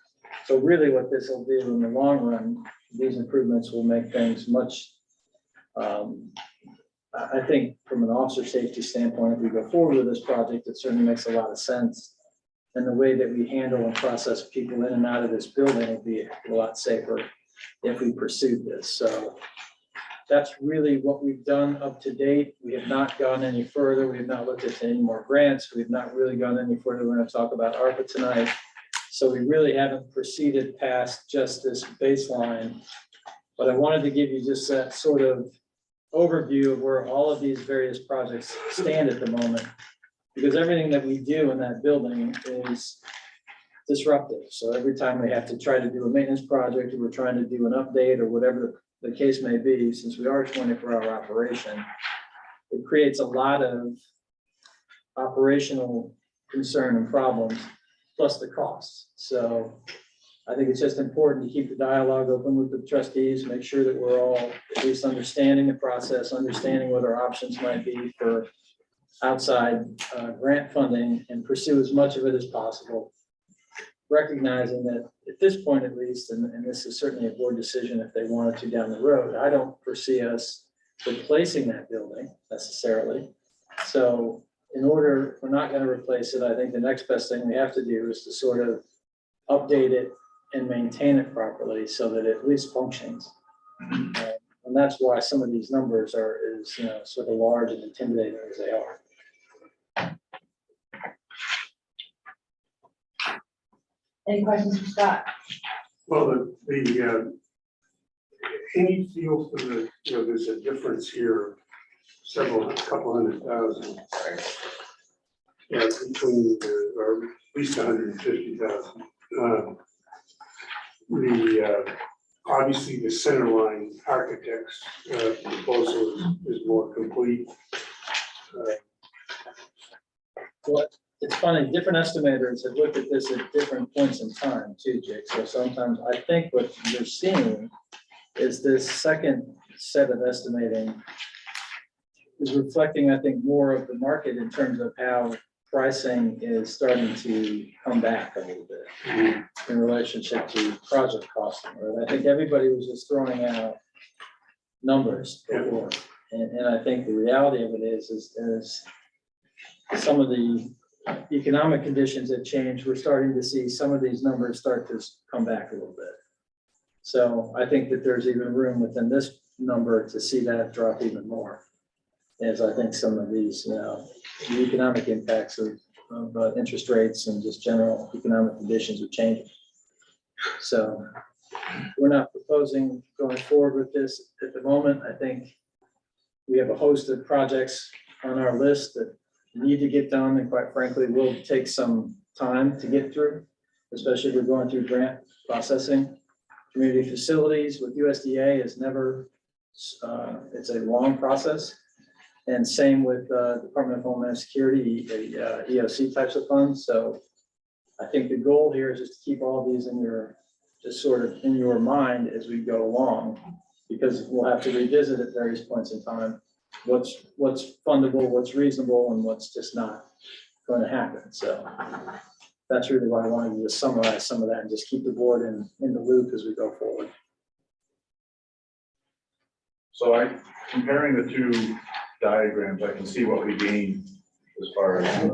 Speaker 2: So really what this will do in the long run, these improvements will make things much, I think from an officer safety standpoint, if we go forward with this project, it certainly makes a lot of sense. And the way that we handle and process people in and out of this building will be a lot safer if we pursued this. So that's really what we've done up to date. We have not gone any further. We have not looked at any more grants. We've not really gone any further. We're going to talk about ARPA tonight. So we really haven't proceeded past just this baseline. But I wanted to give you just that sort of overview of where all of these various projects stand at the moment. Because everything that we do in that building is disruptive. So every time we have to try to do a maintenance project, or we're trying to do an update, or whatever the case may be, since we are a 24-hour operation, it creates a lot of operational concern and problems, plus the costs. So I think it's just important to keep the dialogue open with the trustees, make sure that we're all at least understanding the process, understanding what our options might be for outside grant funding, and pursue as much of it as possible. Recognizing that at this point at least, and this is certainly a board decision if they wanted to down the road, I don't foresee us replacing that building necessarily. So in order, if we're not going to replace it, I think the next best thing we have to do is to sort of update it and maintain it properly so that it at least functions. And that's why some of these numbers are sort of large and intimidating as they are.
Speaker 1: Any questions for Scott?
Speaker 8: Well, any feel for the, there's a difference here, couple hundred thousand. Yeah, between, or at least 150,000. Obviously the centerline architect's proposal is more complete.
Speaker 2: Well, it's funny, different estimators have looked at this at different points in time too, Jake. So sometimes I think what you're seeing is this second set of estimating is reflecting, I think, more of the market in terms of how pricing is starting to come back a little bit in relationship to project costing. Right? I think everybody was just throwing out numbers before. And I think the reality of it is some of the economic conditions have changed. We're starting to see some of these numbers start to come back a little bit. So I think that there's even room within this number to see that drop even more. As I think some of these, the economic impacts of interest rates and just general economic conditions are changing. So we're not proposing going forward with this at the moment. I think we have a host of projects on our list that need to get done, and quite frankly, will take some time to get through, especially if we're going through grant processing. Community facilities with USDA is never, it's a long process. And same with Department of Homeland Security, EOC types of funds. So I think the goal here is just to keep all these in your, just sort of in your mind as we go along, because we'll have to revisit at various points in time what's fundable, what's reasonable, and what's just not going to happen. So that's really why I wanted to just summarize some of that and just keep the board in the loop as we go forward.
Speaker 11: So comparing the two diagrams, I can see what we gained as far as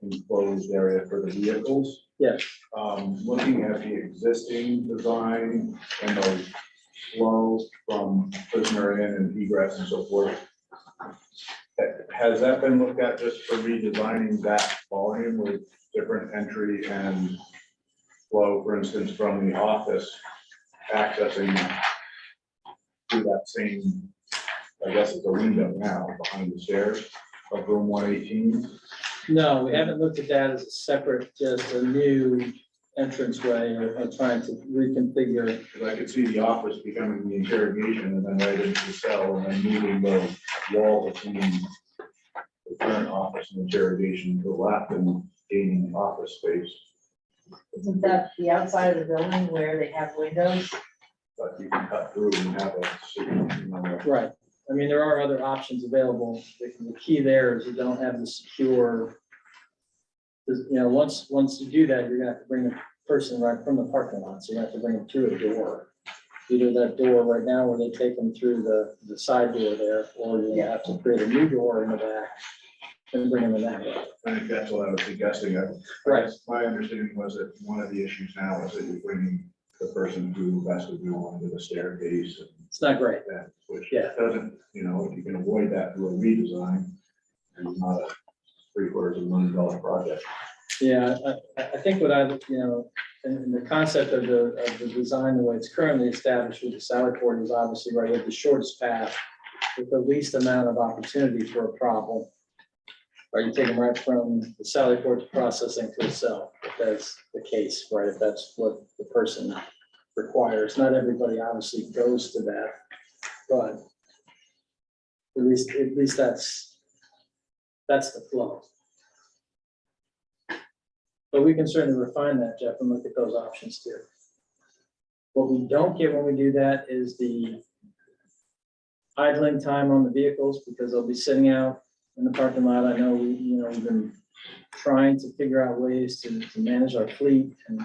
Speaker 11: enclosed area for the vehicles.
Speaker 2: Yes.
Speaker 11: Looking at the existing design and those flows from prisoner in and egress and so forth, has that been looked at just for redesigning that volume with different entry and flow, for instance, from the office accessing through that same, I guess it's a window now behind the stairs of room 118?
Speaker 2: No, we haven't looked at that as a separate, just a new entranceway or trying to reconfigure.
Speaker 11: Because I could see the office becoming the interrogation and then right into the cell and then moving the wall between the current office and interrogation to the left and gaining office space.
Speaker 1: Isn't that the outside of the building where they have windows?
Speaker 11: But you can cut through and have a,
Speaker 2: Right. I mean, there are other options available. The key there is you don't have the secure, once you do that, you're gonna have to bring the person right from the parking lot. So you have to bring them through a door. Either that door right now where they take them through the side door there, or you have to create a new door in the back and bring them in that way.
Speaker 11: I think that's what I was suggesting.
Speaker 2: Right.
Speaker 11: My understanding was that one of the issues now is that you're bringing the person through vestibule onto the staircase and
Speaker 2: It's not great.
Speaker 11: that, which
Speaker 2: Yeah.
Speaker 11: doesn't, if you can avoid that through a redesign and not a $750,000 project.
Speaker 2: Yeah, I think what in the concept of the design, the way it's currently established with the salad port is obviously right at the shortest path with the least amount of opportunity for a problem. Or you take them right from the Sally Port to processing to a cell, if that's the case, right? If that's what the person requires. Not everybody obviously goes to that, but at least that's the flow. But we can certainly refine that, Jeff, and look at those options too. What we don't get when we do that is the idling time on the vehicles, because they'll be sitting out in the parking lot. I know we've been trying to figure out ways to manage our fleet, and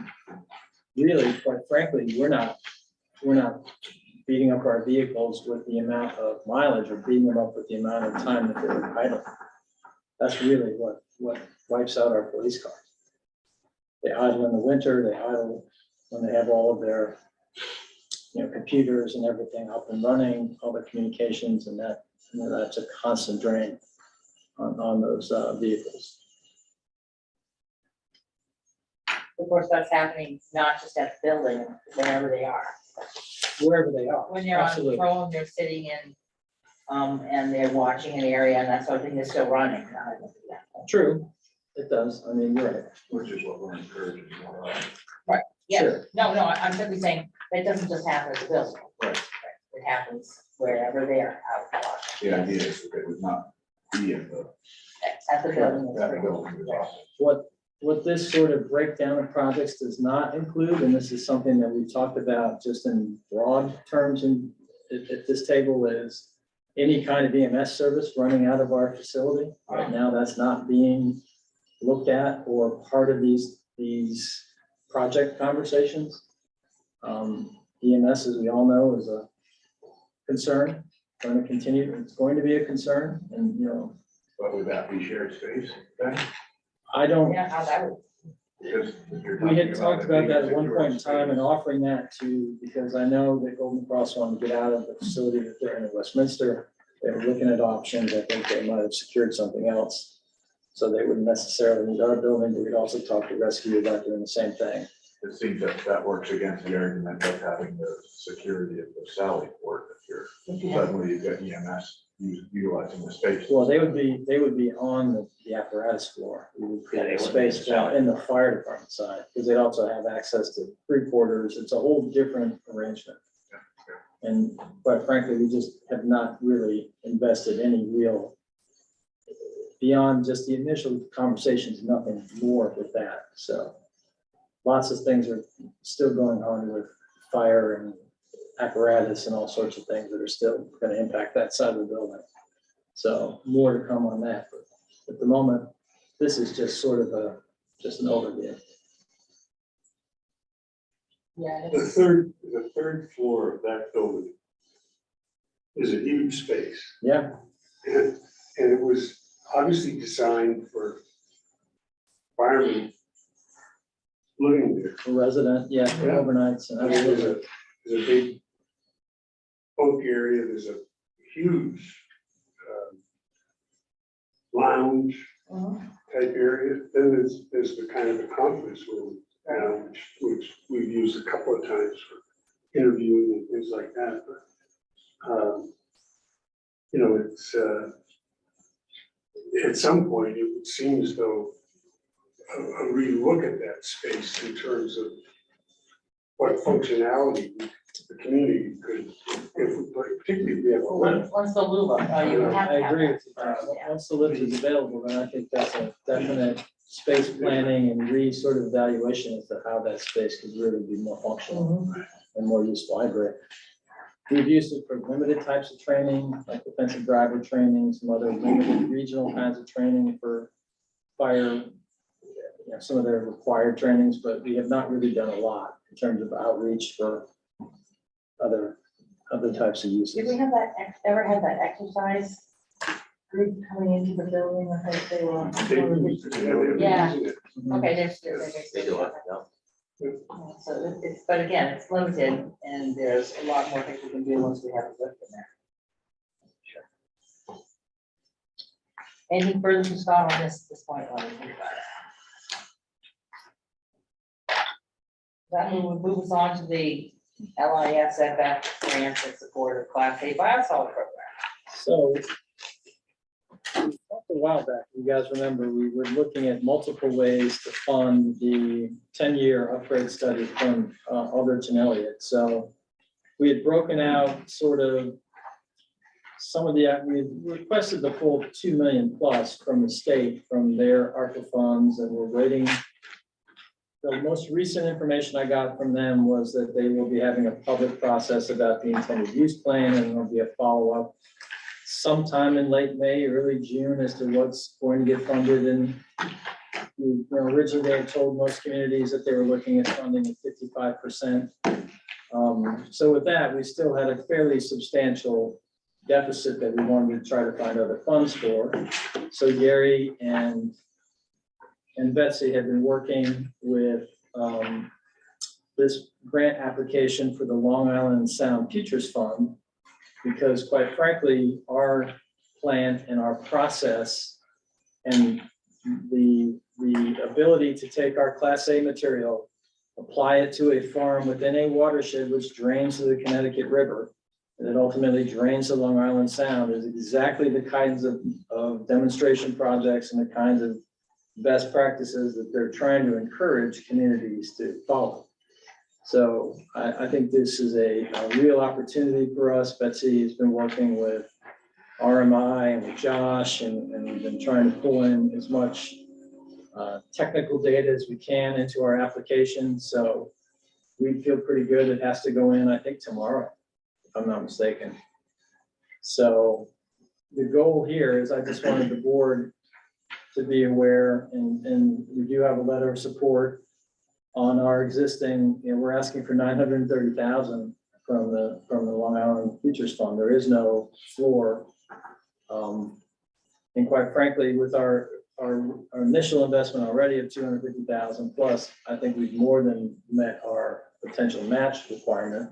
Speaker 2: really, quite frankly, we're not beating up our vehicles with the amount of mileage, or beating them up with the amount of time that they're idle. That's really what wipes out our police cars. They idle in the winter, they idle when they have all of their computers and everything up and running, all the communications, and that's a constant drain on those vehicles.
Speaker 1: Of course, that's happening not just at the building, wherever they are.
Speaker 2: Wherever they are.
Speaker 1: When they're on
Speaker 2: Absolutely.
Speaker 1: patrol, they're sitting in, and they're watching an area, and that sort of thing, they're still running.
Speaker 2: True, it does. I mean, you're right.
Speaker 11: Which is what we're encouraging.
Speaker 1: Yes,
Speaker 2: Sure.
Speaker 1: no, I'm simply saying, that doesn't just happen at the building.
Speaker 11: Right.
Speaker 1: It happens wherever they are out
Speaker 11: The idea is that it would not be in the.
Speaker 1: at the building.
Speaker 11: That building is awesome.
Speaker 2: What this sort of breakdown of projects does not include, and this is something that we talked about just in broad terms at this table, is any kind of EMS service running out of our facility. Right now, that's not being looked at or part of these project conversations. EMS, as we all know, is a concern, going to continue. It's going to be a concern, and
Speaker 11: But would that be shared space then?
Speaker 2: I don't.
Speaker 1: Yeah, how that would.
Speaker 11: Because if you're
Speaker 2: We had
Speaker 11: talking
Speaker 2: talked
Speaker 11: it
Speaker 2: about
Speaker 11: being
Speaker 2: that at one
Speaker 11: secure
Speaker 2: point in time and
Speaker 11: space,
Speaker 2: offering that to, because I know that Golden Cross wanted to get out of the facility that they're in at Westminster. They were looking at options. I think they might have secured something else. So they wouldn't necessarily need our building, but we'd also talk to Rescue about doing the same thing.
Speaker 11: It seems that works against the argument of having the security of the Sally Port. If suddenly you've got EMS utilizing the space.
Speaker 2: Well, they would be on the apparatus floor. We would
Speaker 3: Yeah,
Speaker 2: create
Speaker 3: they
Speaker 2: a
Speaker 3: wouldn't be
Speaker 2: space
Speaker 3: inside.
Speaker 2: in the fire department side, because they'd also have access to three-quarters. It's a whole different arrangement. And quite frankly, we just have not really invested any real, beyond just the initial conversations, nothing more with that. So lots of things are still going on with fire and apparatus and all sorts of things that are still going to impact that side of the building. So more to come on that, but at the moment, this is just sort of just an overview.
Speaker 1: Yeah.
Speaker 8: The third floor of that building is a huge space.
Speaker 2: Yeah,
Speaker 8: And it was obviously designed for firemen living there.
Speaker 2: a resident, yeah, for
Speaker 8: Yeah.
Speaker 2: overnights and
Speaker 8: There's
Speaker 2: absolutely.
Speaker 8: there's a big oak area, there's a huge lounge type area. Then there's the kind of the conference room, which we've used a couple of times for interviewing and things like that. But it's at some point, it would seem as though a relook at that space in terms of what functionality the community could, particularly if we have a lift.
Speaker 1: Once the loop, you would have
Speaker 2: I
Speaker 1: to have
Speaker 2: agree
Speaker 1: that.
Speaker 2: with you. Once the lift is available, then I think that's a definite space planning and sort of evaluation as to how that space could really be more functional and more useful. I agree. We've used it for limited types of training, like defensive driver training, some other limited regional kinds of training for fire, some of their required trainings, but we have not really done a lot in terms of outreach for other types of uses.
Speaker 1: Did we have ever had that exercise group coming into the building? I think they were. Yeah. Okay, they're still.
Speaker 3: They do it, no?
Speaker 1: So but again, it's limited, and there's a lot more things we can do once we have a lift in there. Sure. Anything further to Scott on this point? While we think about it? That move us on to the LISFF grants in support of Class A biosolids program.
Speaker 2: So we talked a while back, you guys remember, we were looking at multiple ways to fund the 10-year upgrade study from Aldrich and Elliott. So we had broken out sort of some of the, we had requested the full 2 million plus from the state, from their ARPA funds, and we're waiting. The most recent information I got from them was that they will be having a public process about the intended use plan, and there'll be a follow-up sometime in late May, early June, as to what's going to get funded. And originally they had told most communities that they were looking at funding at 55%. So with that, we still had a fairly substantial deficit that we wanted to try to find other funds for. So Gary and Betsy had been working with this grant application for the Long Island Sound Futures Fund, because quite frankly, our plan and our process and the ability to take our Class A material, apply it to a farm within a watershed which drains to the Connecticut River, and it ultimately drains the Long Island Sound, is exactly the kinds of demonstration projects and the kinds of best practices that they're trying to encourage communities to follow. So I think this is a real opportunity for us. Betsy has been working with RMI and with Josh, and we've been trying to pull in as much technical data as we can into our application. So we feel pretty good. It has to go in, I think, tomorrow, if I'm not mistaken. So the goal here is, I just wanted the board to be aware, and we do have a letter of support on our existing, we're asking for 930,000 from the Long Island Futures Fund. There is no floor. And quite frankly, with our initial investment already of 250,000 plus, I think we've more than met our potential match requirement.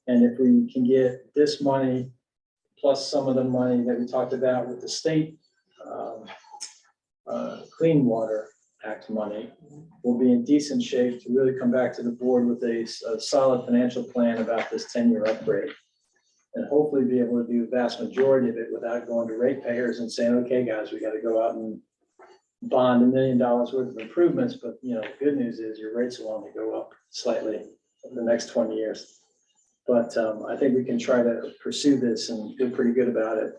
Speaker 2: And if we can get this money plus some of the money that we talked about with the state Clean Water Act money, we'll be in decent shape to really come back to the board with a solid financial plan about this 10-year upgrade. And hopefully be able to do the vast majority of it without going to ratepayers and saying, okay, guys, we got to go out and bond $1 million worth of improvements. But the good news is your rates will only go up slightly in the next 20 years. But I think we can try to pursue this and feel pretty good about it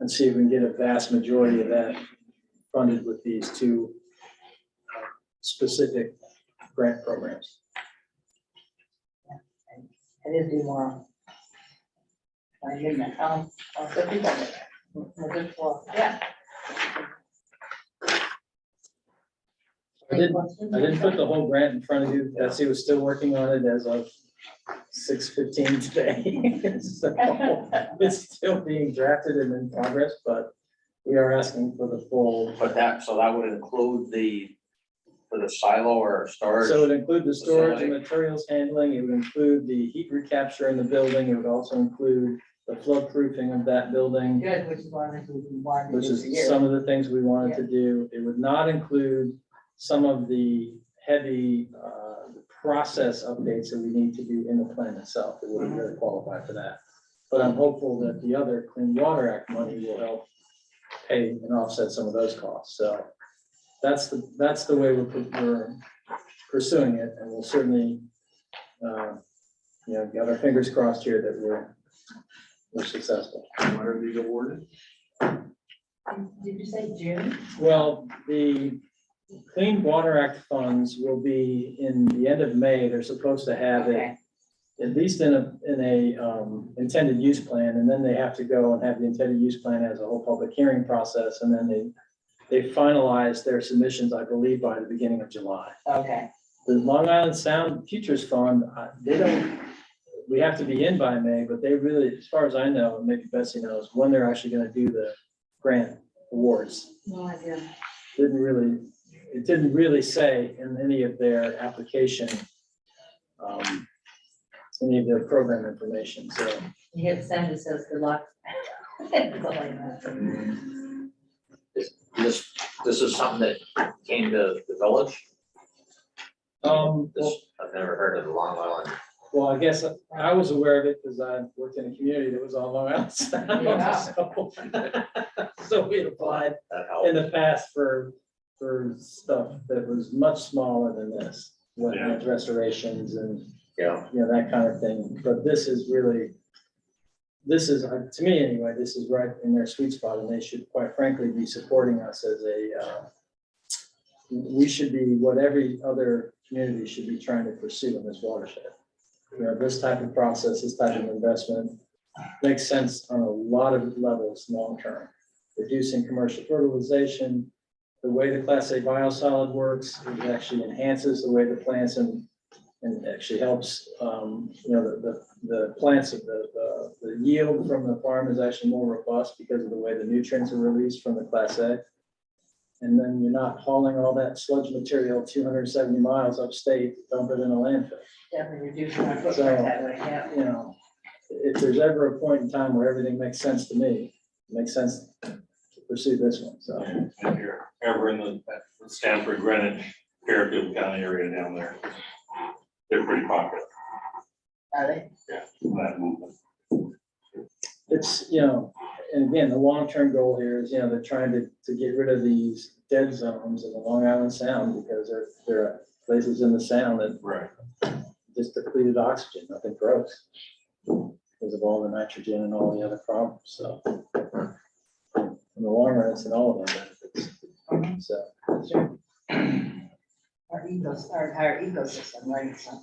Speaker 2: and see if we can get a vast majority of that funded with these two specific grant programs.
Speaker 1: It is due tomorrow. I didn't, so people, yeah.
Speaker 2: I didn't put the whole grant in front of you. Betsy was still working on it as of 6:15 today. So it's still being drafted and in progress, but we are asking for the full.
Speaker 3: But that would include for the silo or storage?
Speaker 2: So it would include the storage and
Speaker 3: facility?
Speaker 2: materials handling. It would include the heat recapture in the building. It would also include the flood proofing of that building,
Speaker 1: Good, which is one of the things we wanted to
Speaker 2: which
Speaker 1: do for
Speaker 2: is
Speaker 1: years.
Speaker 2: some of the things we wanted to do. It would not include some of the heavy process updates that we need to do in the plan itself. It wouldn't really qualify for that. But I'm hopeful that the other Clean Water Act money will help pay and offset some of those costs. So that's the way we're pursuing it, and we'll certainly got our fingers crossed here that we're successful.
Speaker 11: When are these awarded?
Speaker 1: Did you say June?
Speaker 2: Well, the Clean Water Act funds will be in the end of May. They're supposed to have it
Speaker 1: Okay,
Speaker 2: at least in a intended use plan, and then they have to go and have the intended use plan as a whole public hearing process, and then they finalize their submissions, I believe, by the beginning of July.
Speaker 1: okay,
Speaker 2: The Long Island Sound Futures Fund, we have to be in by May, but they really, as far as I know, and maybe Betsy knows, when they're actually gonna do the grant awards.
Speaker 1: no idea.
Speaker 2: It didn't really say in any of their application, any of their program information, so.
Speaker 1: You hit send, it says good luck. That's all I know.
Speaker 3: This is something that came to the village?
Speaker 2: Well,
Speaker 3: I've never heard of the Long Island.
Speaker 2: Well, I guess I was aware of it because I worked in a community that was on Long Island Sound.
Speaker 1: Yeah.
Speaker 2: So so we had applied
Speaker 3: That helps.
Speaker 2: in the past for stuff that was much smaller than this. With restorations and,
Speaker 3: Yeah,
Speaker 2: you know, that kind of thing. But this is really, this is, to me anyway, this is right in their sweet spot, and they should quite frankly be supporting us as a, we should be what every other community should be trying to pursue in this watershed. You know, this type of process, this type of investment makes sense on a lot of levels long-term. Reducing commercial fertilization, the way the Class A biosolid works, it actually enhances the way the plants and actually helps, you know, the plants, the yield from the farm is actually more robust because of the way the nutrients are released from the Class A. And then you're not hauling all that sludge material 270 miles upstate, to dump it in a landfill.
Speaker 1: Definitely reducing our footprint
Speaker 2: So,
Speaker 1: that way, yeah.
Speaker 2: you know, if there's ever a point in time where everything makes sense to me, it makes sense to pursue this one, so.
Speaker 12: If you're ever in the Stanford, Greenwich, Fairfield County area down there, they're pretty popular,
Speaker 1: Are they?
Speaker 12: that movement.
Speaker 2: It's, you know, and again, the long-term goal here is, you know, they're trying to get rid of these dead zones in the Long Island Sound because there are places in the sound that
Speaker 12: Right.
Speaker 2: just depleted oxygen, nothing grows because of all the nitrogen and all the other problems, so. In the long run, it's in all of our benefits, so.
Speaker 1: Our entire ecosystem, right? So,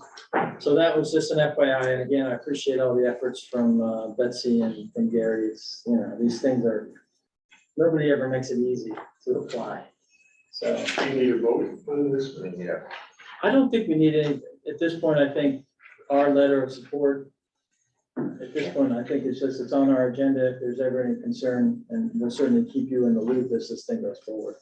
Speaker 2: So that was just an FYI, and again, I appreciate all the efforts from Betsy and from Gary. It's, you know, these things are, nobody ever makes it easy to apply. So
Speaker 8: You need a vote on this?
Speaker 3: yeah.
Speaker 2: I don't think we need any, at this point, I think our letter of support, at this point, I think it's just, it's on our agenda if there's ever any concern, and we'll certainly keep you in the loop as this thing goes forward.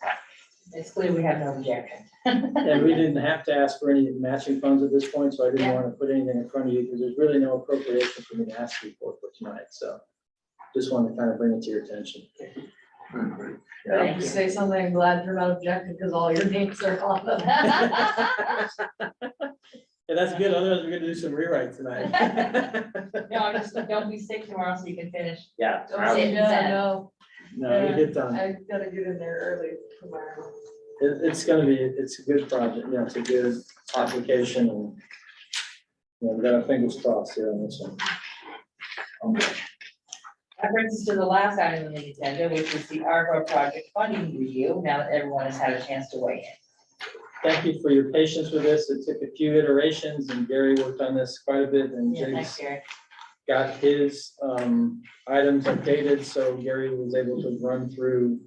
Speaker 1: it's clear we have no objection.
Speaker 2: And we didn't have to ask for any matching funds at this point, so I didn't want to put anything in front of you, because there's really no appropriation for me to ask you for tonight, so. Just wanted to kind of bring it to your attention.
Speaker 1: Thank you.
Speaker 7: Say something, I'm glad you're not objecting, because all your names are on them.
Speaker 2: Yeah, that's good, otherwise we're gonna do some rewrite tonight.
Speaker 1: No, I'm just, don't be sick tomorrow so you can finish.
Speaker 3: Yeah.
Speaker 7: No,
Speaker 2: No, you get done.
Speaker 7: I gotta get in there early tomorrow.
Speaker 2: It's gonna be, it's a good project, you know, it's a good application, and you know, we got our fingers crossed here on this one.
Speaker 1: That brings us to the last item on the agenda, which is the ARPA project funding review, now that everyone has had a chance to weigh in.
Speaker 2: Thank you for your patience with this. It took a few iterations, and Gary worked on this quite a bit, and
Speaker 1: Yeah, thanks,
Speaker 2: Jiggs
Speaker 1: Gary.
Speaker 2: got his items updated, so Gary was able to run through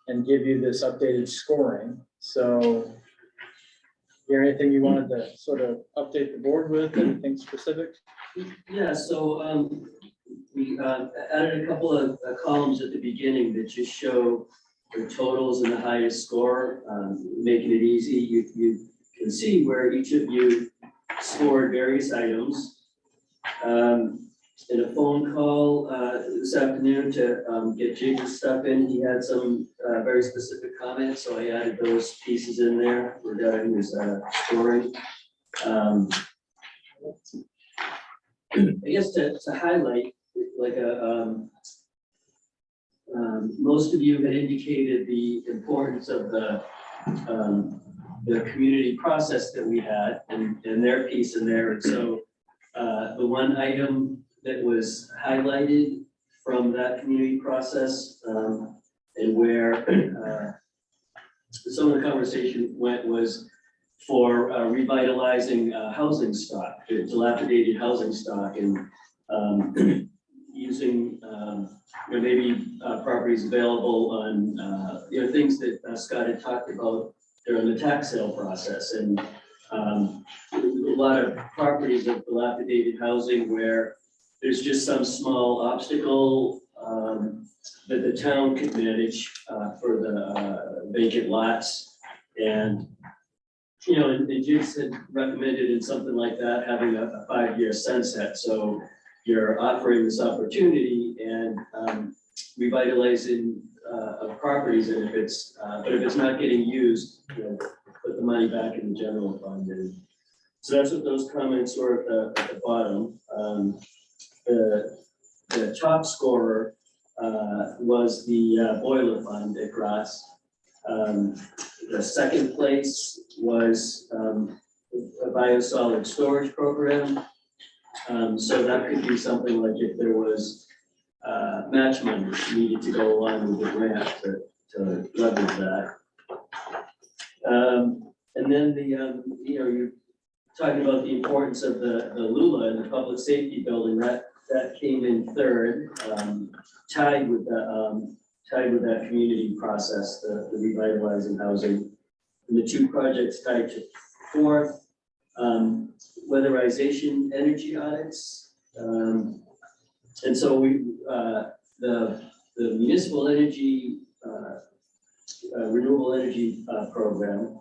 Speaker 2: and give you this updated scoring. So, Gary, anything you wanted to sort of update the board with, anything specific?
Speaker 13: Yeah, so we added a couple of columns at the beginning that just show the totals and the highest score, making it easy. You can see where each of you scored various items. In a phone call this afternoon to get Jig's stuff in, he had some very specific comments, so I added those pieces in there regarding his scoring. I guess to highlight, like most of you had indicated the importance of the community process that we had and their piece in there. And so the one item that was highlighted from that community process and where some of the conversation went was for revitalizing housing stock, dilapidated housing stock, and using maybe properties available on things that Scott had talked about during the tax sale process, and a lot of properties of dilapidated housing where there's just some small obstacle that the town could manage for the vacant lots. And and Jiggs had recommended in something like that, having a 5-year sunset. So you're offering this opportunity and revitalizing of properties, and if it's but if it's not getting used, put the money back in the general fund. And So that's what those comments were at the bottom. The top scorer was the boiler fund at Gross. The second place was a biosolid storage program. So that could be something like if there was match money needed to go along with the grant to leverage that. And then you're talking about the importance of the Lula and the public safety building, that came in third, tied with that community process, the revitalizing housing. And the two projects tied to fourth, weatherization energy audits. And so the municipal energy, renewable energy program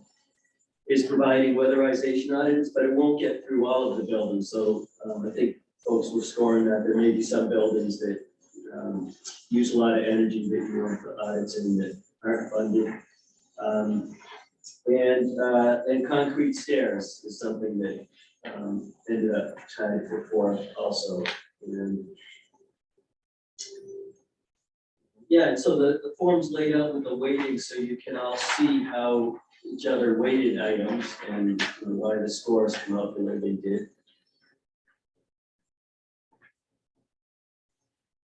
Speaker 13: is providing weatherization audits, but it won't get through all of the buildings. So I think folks were scoring that there may be some buildings that use a lot of energy that you want for audits and that aren't funded. And concrete stairs is something that ended up tied for fourth also. And yeah, and so the form's laid out with the weighting so you can all see how each other weighted items and why the scores come out the way they did.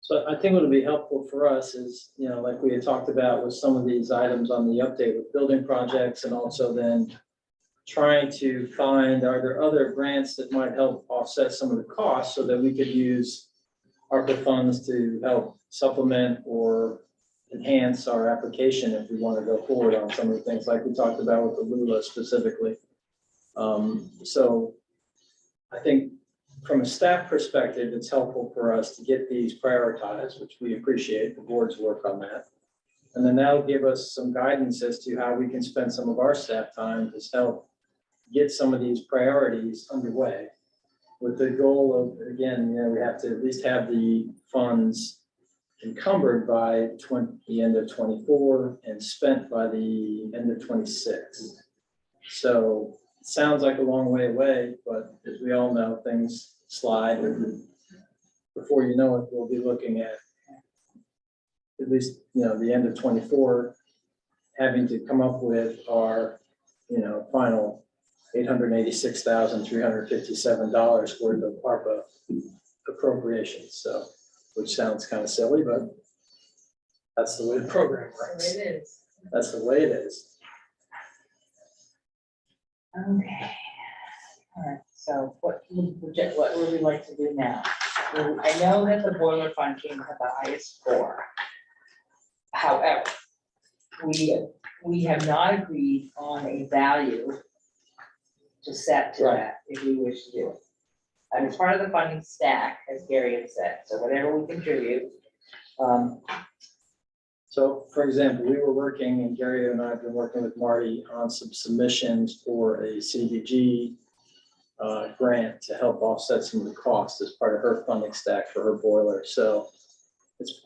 Speaker 2: So I think what would be helpful for us is, like we had talked about with some of these items on the update with building projects, and also then trying to find, are there other grants that might help offset some of the costs so that we could use ARPA funds to help supplement or enhance our application if we want to go forward on some of the things like we talked about with the Lula specifically. So I think from a staff perspective, it's helpful for us to get these prioritized, which we appreciate the board's work on that. And then that'll give us some guidance as to how we can spend some of our staff time to help get some of these priorities underway, with the goal of, again, we have to at least have the funds encumbered by the end of 24 and spent by the end of 26. So it sounds like a long way away, but as we all know, things slide, and before you know it, we'll be looking at least, the end of 24, having to come up with our, final $886,357 worth of ARPA appropriations. So, which sounds kind of silly, but that's the way the program works.
Speaker 1: It is.
Speaker 2: That's the way it is.
Speaker 1: Okay. All right, so what would we like to do now? I know that the boiler fund came at the highest score. However, we have not agreed on a value to set to that if we wish to do it. And it's part of the funding stack, as Gary had said, so whatever we contribute.
Speaker 2: So for example, we were working, and Gary and I have been working with Marty on some submissions for a CDBG grant to help offset some of the costs as part of her funding stack for her boiler. So it's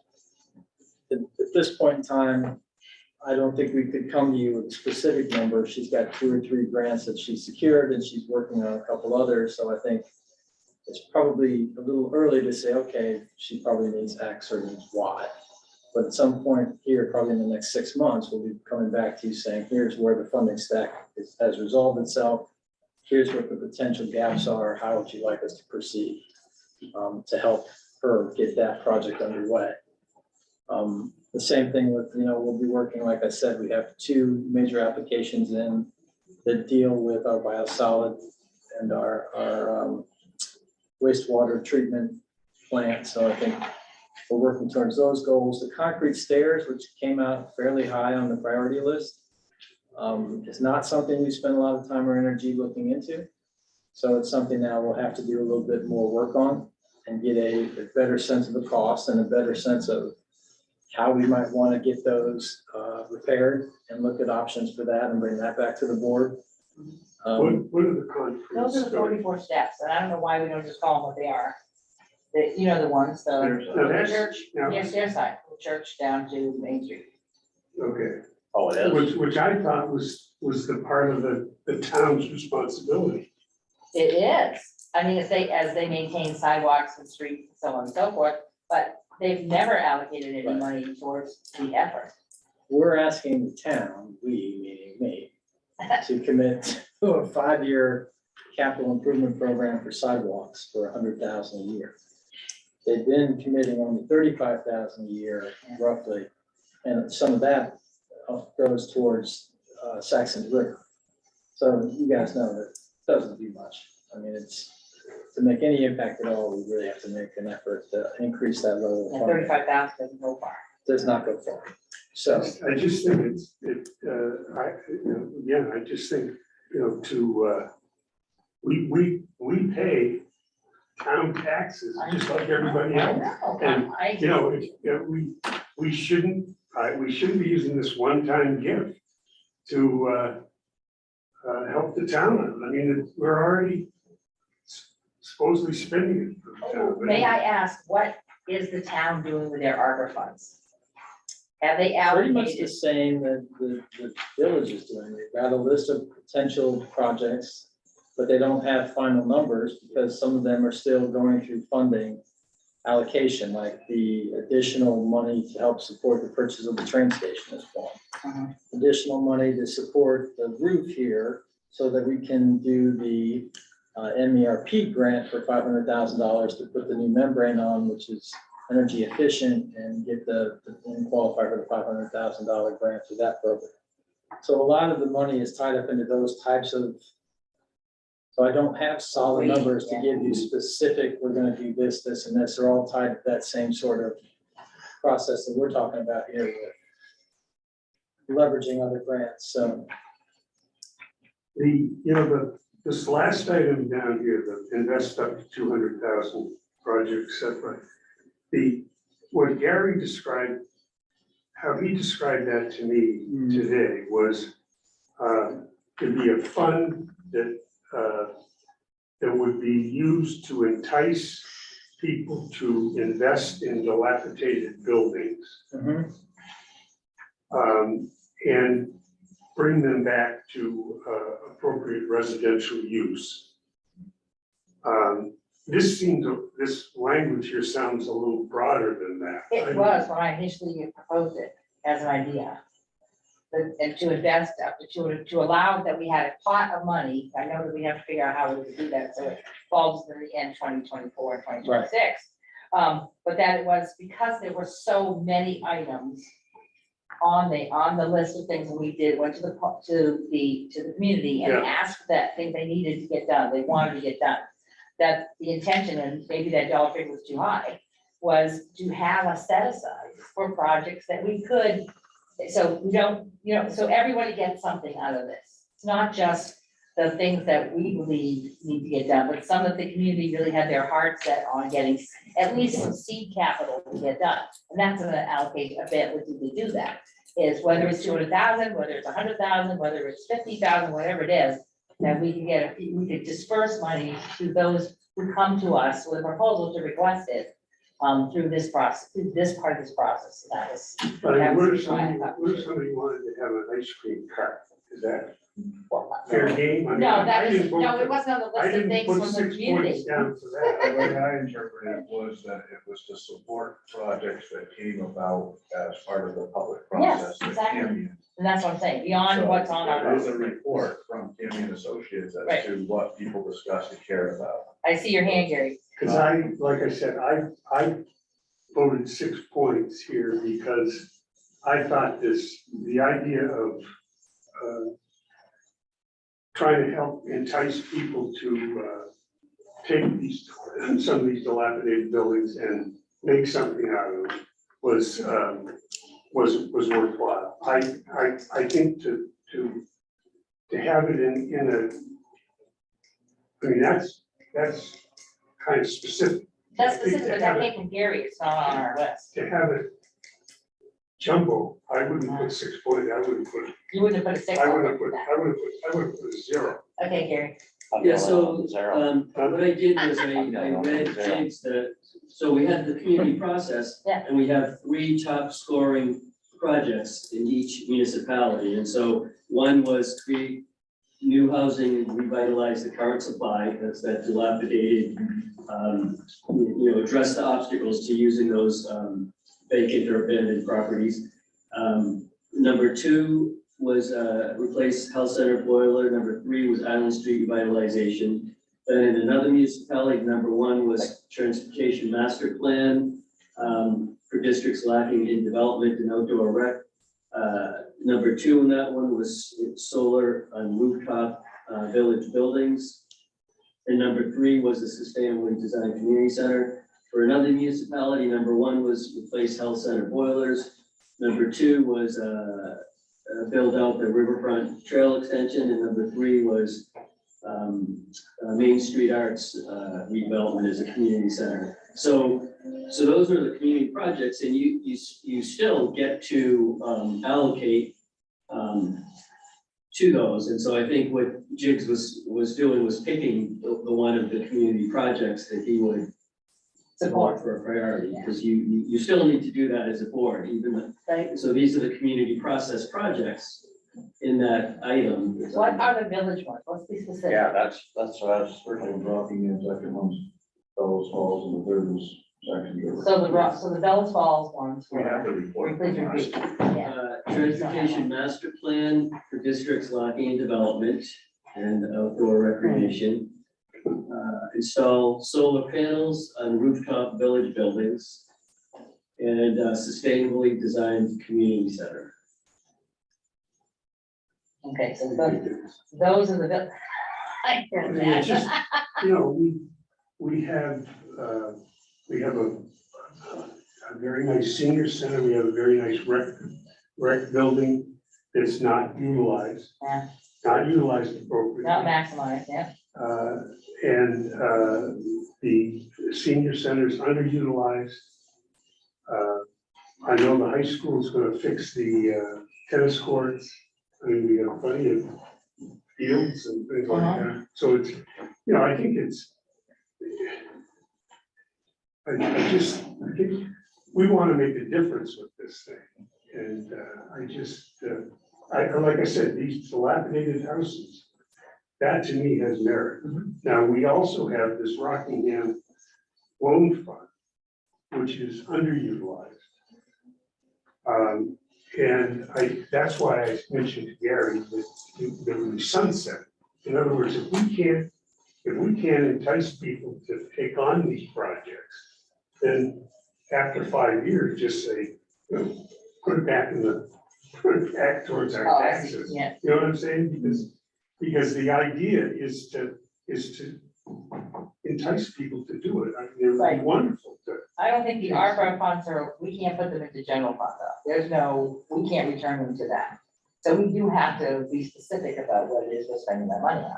Speaker 2: at this point in time, I don't think we could come to you with a specific number. She's got 2 or 3 grants that she's secured, and she's working on a couple others. So I think it's probably a little early to say, okay, she probably needs X or needs Y. But at some point here, probably in the next 6 months, we'll be coming back to you saying, here's where the funding stack has resolved itself. Here's what the potential gaps are. How would you like us to proceed to help her get that project underway? The same thing with, we'll be working, like I said, we have 2 major applications in that deal with our biosolid and our wastewater treatment plant. So I think we're working towards those goals. The concrete stairs, which came out fairly high on the priority list, is not something we spend a lot of time or energy looking into. So it's something now we'll have to do a little bit more work on and get a better sense of the cost and a better sense of how we might want to get those repaired, and look at options for that and bring that back to the board.
Speaker 8: What are the concrete?
Speaker 1: Those are the 44 steps, and I don't know why we don't just call them what they are. The ones, the church, yes, their side, the church down to Main Street.
Speaker 8: Okay,
Speaker 3: Oh, it is?
Speaker 8: which I thought was the part of the town's responsibility.
Speaker 1: It is. I mean, as they maintain sidewalks and streets and so on and so forth, but they've never allocated any
Speaker 2: Right.
Speaker 1: money towards the effort.
Speaker 2: We're asking the town, we, meaning me, to commit to a 5-year capital improvement program for sidewalks for $100,000 a year. They've been committing only $35,000 a year roughly, and some of that goes towards Saxon River. So you guys know that it doesn't do much. I mean, it's, to make any impact at all, we really have to make an effort to increase that level of
Speaker 1: And
Speaker 2: funding.
Speaker 1: 35,000 doesn't go far.
Speaker 2: Does not go far. So,
Speaker 8: I just think I just think, we pay town taxes just like everybody
Speaker 1: I
Speaker 8: else.
Speaker 1: know,
Speaker 8: And,
Speaker 1: I,
Speaker 8: we shouldn't be using this one-time gift to help the town. I mean, we're already supposedly spending it for the town.
Speaker 1: may I ask, what is the town doing with their ARPA funds? Have they
Speaker 2: pretty much the
Speaker 1: allocated?
Speaker 2: same that the village is doing. They've got a list of potential projects, but they don't have final numbers because some of them are still going through funding allocation, like the additional money to help support the purchase of the train station is one. Additional money to support the roof here so that we can do the MERP grant for $500,000 to put the new membrane on, which is energy efficient, and get and qualify for the $500,000 grant through that program. So a lot of the money is tied up into those types of, so I don't have solid numbers to give you specific, we're gonna do this, this, and this. They're all tied to that same sort of process that we're talking about here with leveraging other grants. So
Speaker 8: This last item down here, the invest up to 200,000 project separate. What Gary described, how he described that to me today was to be a fund that would be used to entice people to invest in dilapidated buildings. And bring them back to appropriate residential use. This language here sounds a little broader than that.
Speaker 1: It was when I initially proposed it as an idea. And to invest, to allow that we had a pot of money. I know that we have to figure out how we would do that, so it falls to the end 2024 and 2026. But that it was because there were so many items on the list of things that we did, went to the community and asked that thing they needed to get done, they wanted to get done. That the intention, and maybe that dollar figure was too high, was to have a set aside for projects that we could, so we don't, so everybody gets something out of this. It's not just the things that we believe need to get done, but some of the community really had their heart set on getting at least some seed capital to get done. And that's gonna allocate a bit to do that, is whether it's 200,000, whether it's 100,000, whether it's 50,000, whatever it is, that we could disperse money to those who come to us with a proposal to request it through this process, through this part of this process. So that was.
Speaker 8: What if somebody wanted to have an ice cream cart? Is that fair game? I mean,
Speaker 1: No,
Speaker 8: I
Speaker 1: that is,
Speaker 8: didn't vote
Speaker 1: no, it
Speaker 8: for-
Speaker 1: wasn't on the
Speaker 8: I
Speaker 1: list of
Speaker 8: didn't
Speaker 1: things
Speaker 8: put
Speaker 1: from the
Speaker 8: 6
Speaker 1: community.
Speaker 8: points down for that.
Speaker 11: The way I interpreted it was that it was to support projects that came about as part of the public
Speaker 1: Yes,
Speaker 11: process. that
Speaker 1: exactly.
Speaker 11: Tammy-
Speaker 1: And that's what I'm saying, beyond
Speaker 11: So
Speaker 1: what's on our
Speaker 11: There is
Speaker 1: list.
Speaker 11: a report from Tammy and Associates
Speaker 1: Right.
Speaker 11: as to what people discuss and care about.
Speaker 1: I see your hand, Gary.
Speaker 8: Cause like I said, I voted 6 points here because I thought the idea of trying to help entice people to take some of these dilapidated buildings and make something out of them was worthwhile. I think to have it in a, I mean, that's kind of specific.
Speaker 1: That's specific, but that came from Gary, it's not on our list.
Speaker 8: To have it jumbo, I wouldn't put 6 points, I wouldn't put,
Speaker 1: You wouldn't have put a six
Speaker 8: I
Speaker 1: on
Speaker 8: wouldn't put,
Speaker 1: that.
Speaker 8: I wouldn't put a 0.
Speaker 1: Okay, Gary.
Speaker 13: Yeah, so, what I did was I read James so we had the community process.
Speaker 1: Yeah.
Speaker 13: And we have 3 top scoring projects in each municipality, and so one was create new housing and revitalize the current supply, that's that dilapidated, address the obstacles to using those vacant or abandoned properties. Number 2 was replace health center boiler. Number 3 was Island Street revitalization. Then in another municipality, number 1 was transportation master plan for districts lacking in development and outdoor rec. Number 2 in that one was solar on rooftop village buildings. And number 3 was the sustainably designed community center. For another municipality, number 1 was replace health center boilers. Number 2 was build out the riverfront trail extension, and number 3 was Main Street Arts redevelopment as a community center. So those are the community projects, and you still get to allocate to those. And so I think what Jigs was doing was picking the one of the community projects that he would support for a priority, because you still need to do that as a board, even, so these are the community process projects in that item.
Speaker 1: What are the village ones? Let's be specific.
Speaker 3: Yeah,
Speaker 11: That's what I was first dropping in, second one's Bellows Falls, and the third was section.
Speaker 1: So the Bellows Falls ones
Speaker 11: We have
Speaker 1: were,
Speaker 11: the report.
Speaker 1: please repeat. Yeah.
Speaker 13: Transportation master plan for districts lacking in development and outdoor recreation. Install solar panels on rooftop village buildings and sustainably designed community center.
Speaker 1: Okay, so those are the. I hear that.
Speaker 8: It's just, we have a very nice senior center, we have a very nice rec building that's not utilized.
Speaker 1: Yeah.
Speaker 8: Not utilized appropriately.
Speaker 1: Not maximized, yeah.
Speaker 8: And the senior center is underutilized. I know the high school is gonna fix the tennis courts. I mean, we have plenty of fields and things like that. So it's, I think it's, I think we want to make a difference with this thing. And like I said, these dilapidated houses, that to me has merit. Now, we also have this Rockingham loan fund, which is underutilized. And that's why I mentioned to Gary that we sunset. In other words, if we can't entice people to take on these projects, then after 5 years, just say, put it back towards our taxes.
Speaker 1: Yeah.
Speaker 8: You know what I'm saying? Because the idea is to entice people to do it. I mean, it would be
Speaker 1: Right.
Speaker 8: wonderful to.
Speaker 1: I don't think the ARPA funds we can't put them into general fund though. We can't return them to that. So we do have to be specific about what it is we're spending that money on.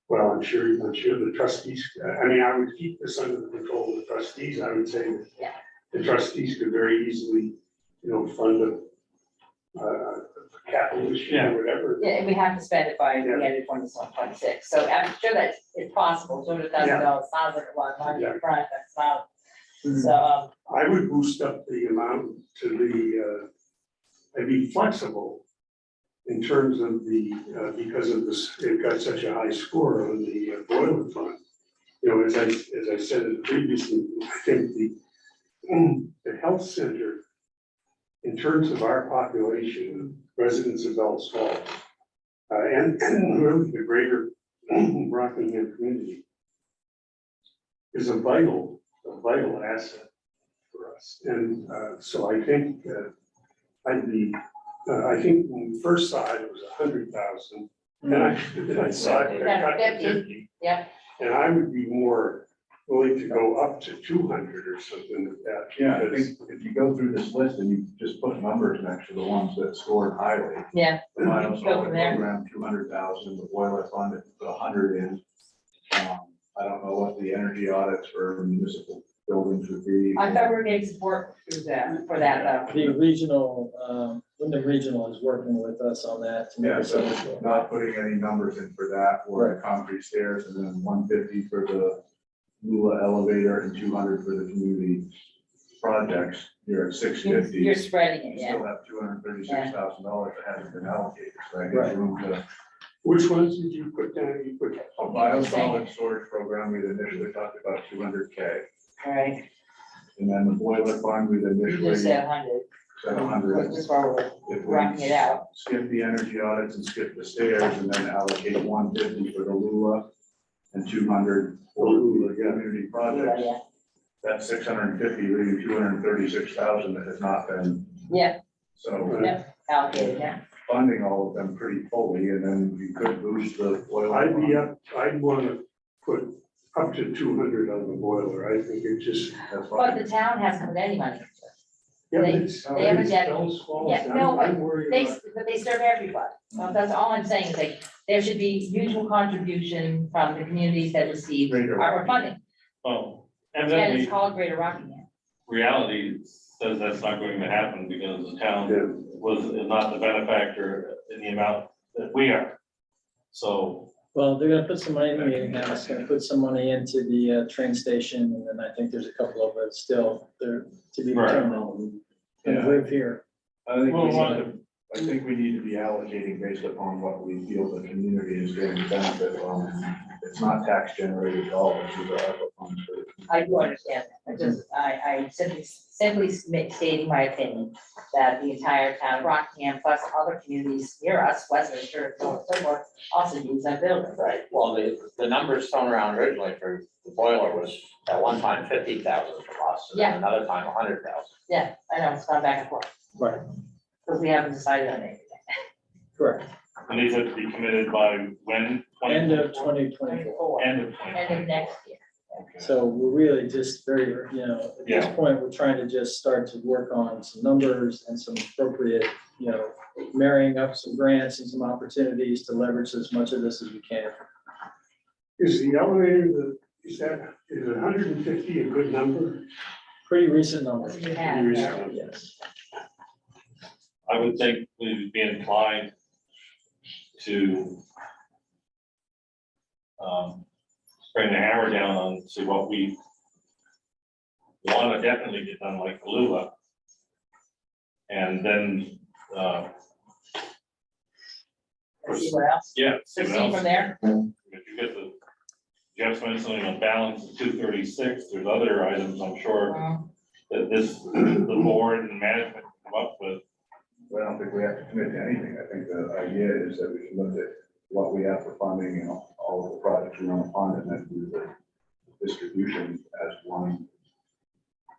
Speaker 8: Well, I'm sure the trustees, I would keep this under the control of the trustees. I would say that
Speaker 1: Yeah.
Speaker 8: the trustees could very easily, fund a capital issue or whatever.
Speaker 1: Yeah, and we have to spend it by the
Speaker 8: Yeah.
Speaker 1: end of 2026. So I'm sure that it's possible, $200,000 sounds like a lot of money up front, that's not. So,
Speaker 8: I would boost up the amount to I'd be flexible in terms of because of this, it got such a high score on the boiler fund. As I said previously, I think the health center, in terms of our population, residents of Bellows Falls, and really the greater Rockingham community, is a vital asset for us. And so I think I think when we first saw it, it was 100,000. And I saw it cut to 50.
Speaker 1: yeah,
Speaker 8: And I would be more willing to go up to 200 or something like that.
Speaker 11: Yeah, I
Speaker 8: because-
Speaker 11: think if you go through this list and you just put numbers next to the ones that scored highly.
Speaker 1: yeah.
Speaker 11: The Bios
Speaker 1: Go from there.
Speaker 11: program, 200,000, the boiler fund at 100 in. I don't know what the energy audits for municipal buildings would be.
Speaker 1: I thought we were getting support through that, for that
Speaker 2: The regional, Wyndham Regional is working with us on that. to make
Speaker 11: Yeah,
Speaker 2: it
Speaker 11: so
Speaker 2: so-
Speaker 11: not putting any numbers in for that, or the concrete stairs, and then 150 for the Lula elevator and 200 for the community projects. You're at $650.
Speaker 1: You're spreading it,
Speaker 11: You
Speaker 1: yeah.
Speaker 11: still have $236,000 that hasn't been allocated, so that
Speaker 2: Right.
Speaker 11: gives room
Speaker 8: Which ones did you put down? You put,
Speaker 11: A biosolid storage program, we initially talked about 200K.
Speaker 1: All right,
Speaker 11: And then the boiler fund, we
Speaker 1: you
Speaker 11: initially
Speaker 1: just said 100,
Speaker 11: 700.
Speaker 1: just while we're
Speaker 11: If
Speaker 1: rocking it out.
Speaker 11: skip the energy audits and skip the stairs and then allocate 150 for the Lula and 200 for the community projects,
Speaker 1: Yeah,
Speaker 11: that's 650, leaving 236,000 that has not been.
Speaker 1: yeah,
Speaker 11: So
Speaker 1: yeah, allocated, yeah.
Speaker 11: funding all of them pretty fully, and then you could boost the oil.
Speaker 8: I'd be up, I'd wanna put up to 200 on the boiler. I think it just.
Speaker 11: That's
Speaker 1: But
Speaker 11: fine.
Speaker 1: the town hasn't put any money.
Speaker 8: Yeah, but
Speaker 1: They-
Speaker 8: it's-
Speaker 1: they have a
Speaker 8: it's
Speaker 1: debt-
Speaker 8: Bellows Falls.
Speaker 1: yeah, no,
Speaker 8: I'm worried about.
Speaker 1: But they serve everybody. So that's all I'm saying, is like, there should be mutual contribution from the communities that receive
Speaker 11: Greater
Speaker 1: our funding.
Speaker 12: Well,
Speaker 1: And it's
Speaker 12: evidently,
Speaker 1: called Greater Rockingham.
Speaker 12: reality says that's not going to happen because the town is not the benefactor in the amount that we are. So,
Speaker 2: Well, they're gonna put some money in the meeting house, gonna put some money into the train station, and then I think there's a couple of it still there to be
Speaker 12: Right.
Speaker 2: determined.
Speaker 11: Yeah.
Speaker 2: And live here.
Speaker 11: I think we need to be allocating based upon what we feel the community is going to benefit from. It's not tax generated at all, it's either ARPA funds or.
Speaker 1: I do understand that. I simply stating my opinion that the entire town of Rockingham plus other communities near us, Westminster, so on and so forth, also use that building.
Speaker 3: Right, well, the numbers thrown around originally for the boiler was at one time 50,000 from us, and then
Speaker 1: Yeah.
Speaker 3: another time 100,000.
Speaker 1: Yeah, I know, it's gone back and forth,
Speaker 2: Right,
Speaker 1: because we haven't decided on anything.
Speaker 2: correct.
Speaker 12: and these have to be committed by when?
Speaker 2: End of 2024.
Speaker 12: End of
Speaker 1: End
Speaker 12: 2024.
Speaker 1: of next year.
Speaker 2: So we're really just very, at this
Speaker 12: Yeah.
Speaker 2: point, we're trying to just start to work on some numbers and some appropriate, marrying up some grants and some opportunities to leverage as much of this as we can.
Speaker 8: Is the elevator, is 150 a good number?
Speaker 2: Pretty recent numbers.
Speaker 1: We have,
Speaker 8: Pretty
Speaker 1: yeah.
Speaker 8: recent.
Speaker 2: Yes.
Speaker 12: I would think we'd be inclined to bring the hammer down on, see what we want to definitely get done, like Lula. And then,
Speaker 1: Let's see what else.
Speaker 12: yeah. see what
Speaker 1: 16
Speaker 12: else.
Speaker 1: from there.
Speaker 12: If you get the, Jeff's mentioning a balance of 236, there's other items, I'm sure, that the board and management come up with.
Speaker 11: Well, I don't think we have to commit to anything. I think the idea is that we can look at what we have for funding and all of the projects we want to fund and then do the distribution as one.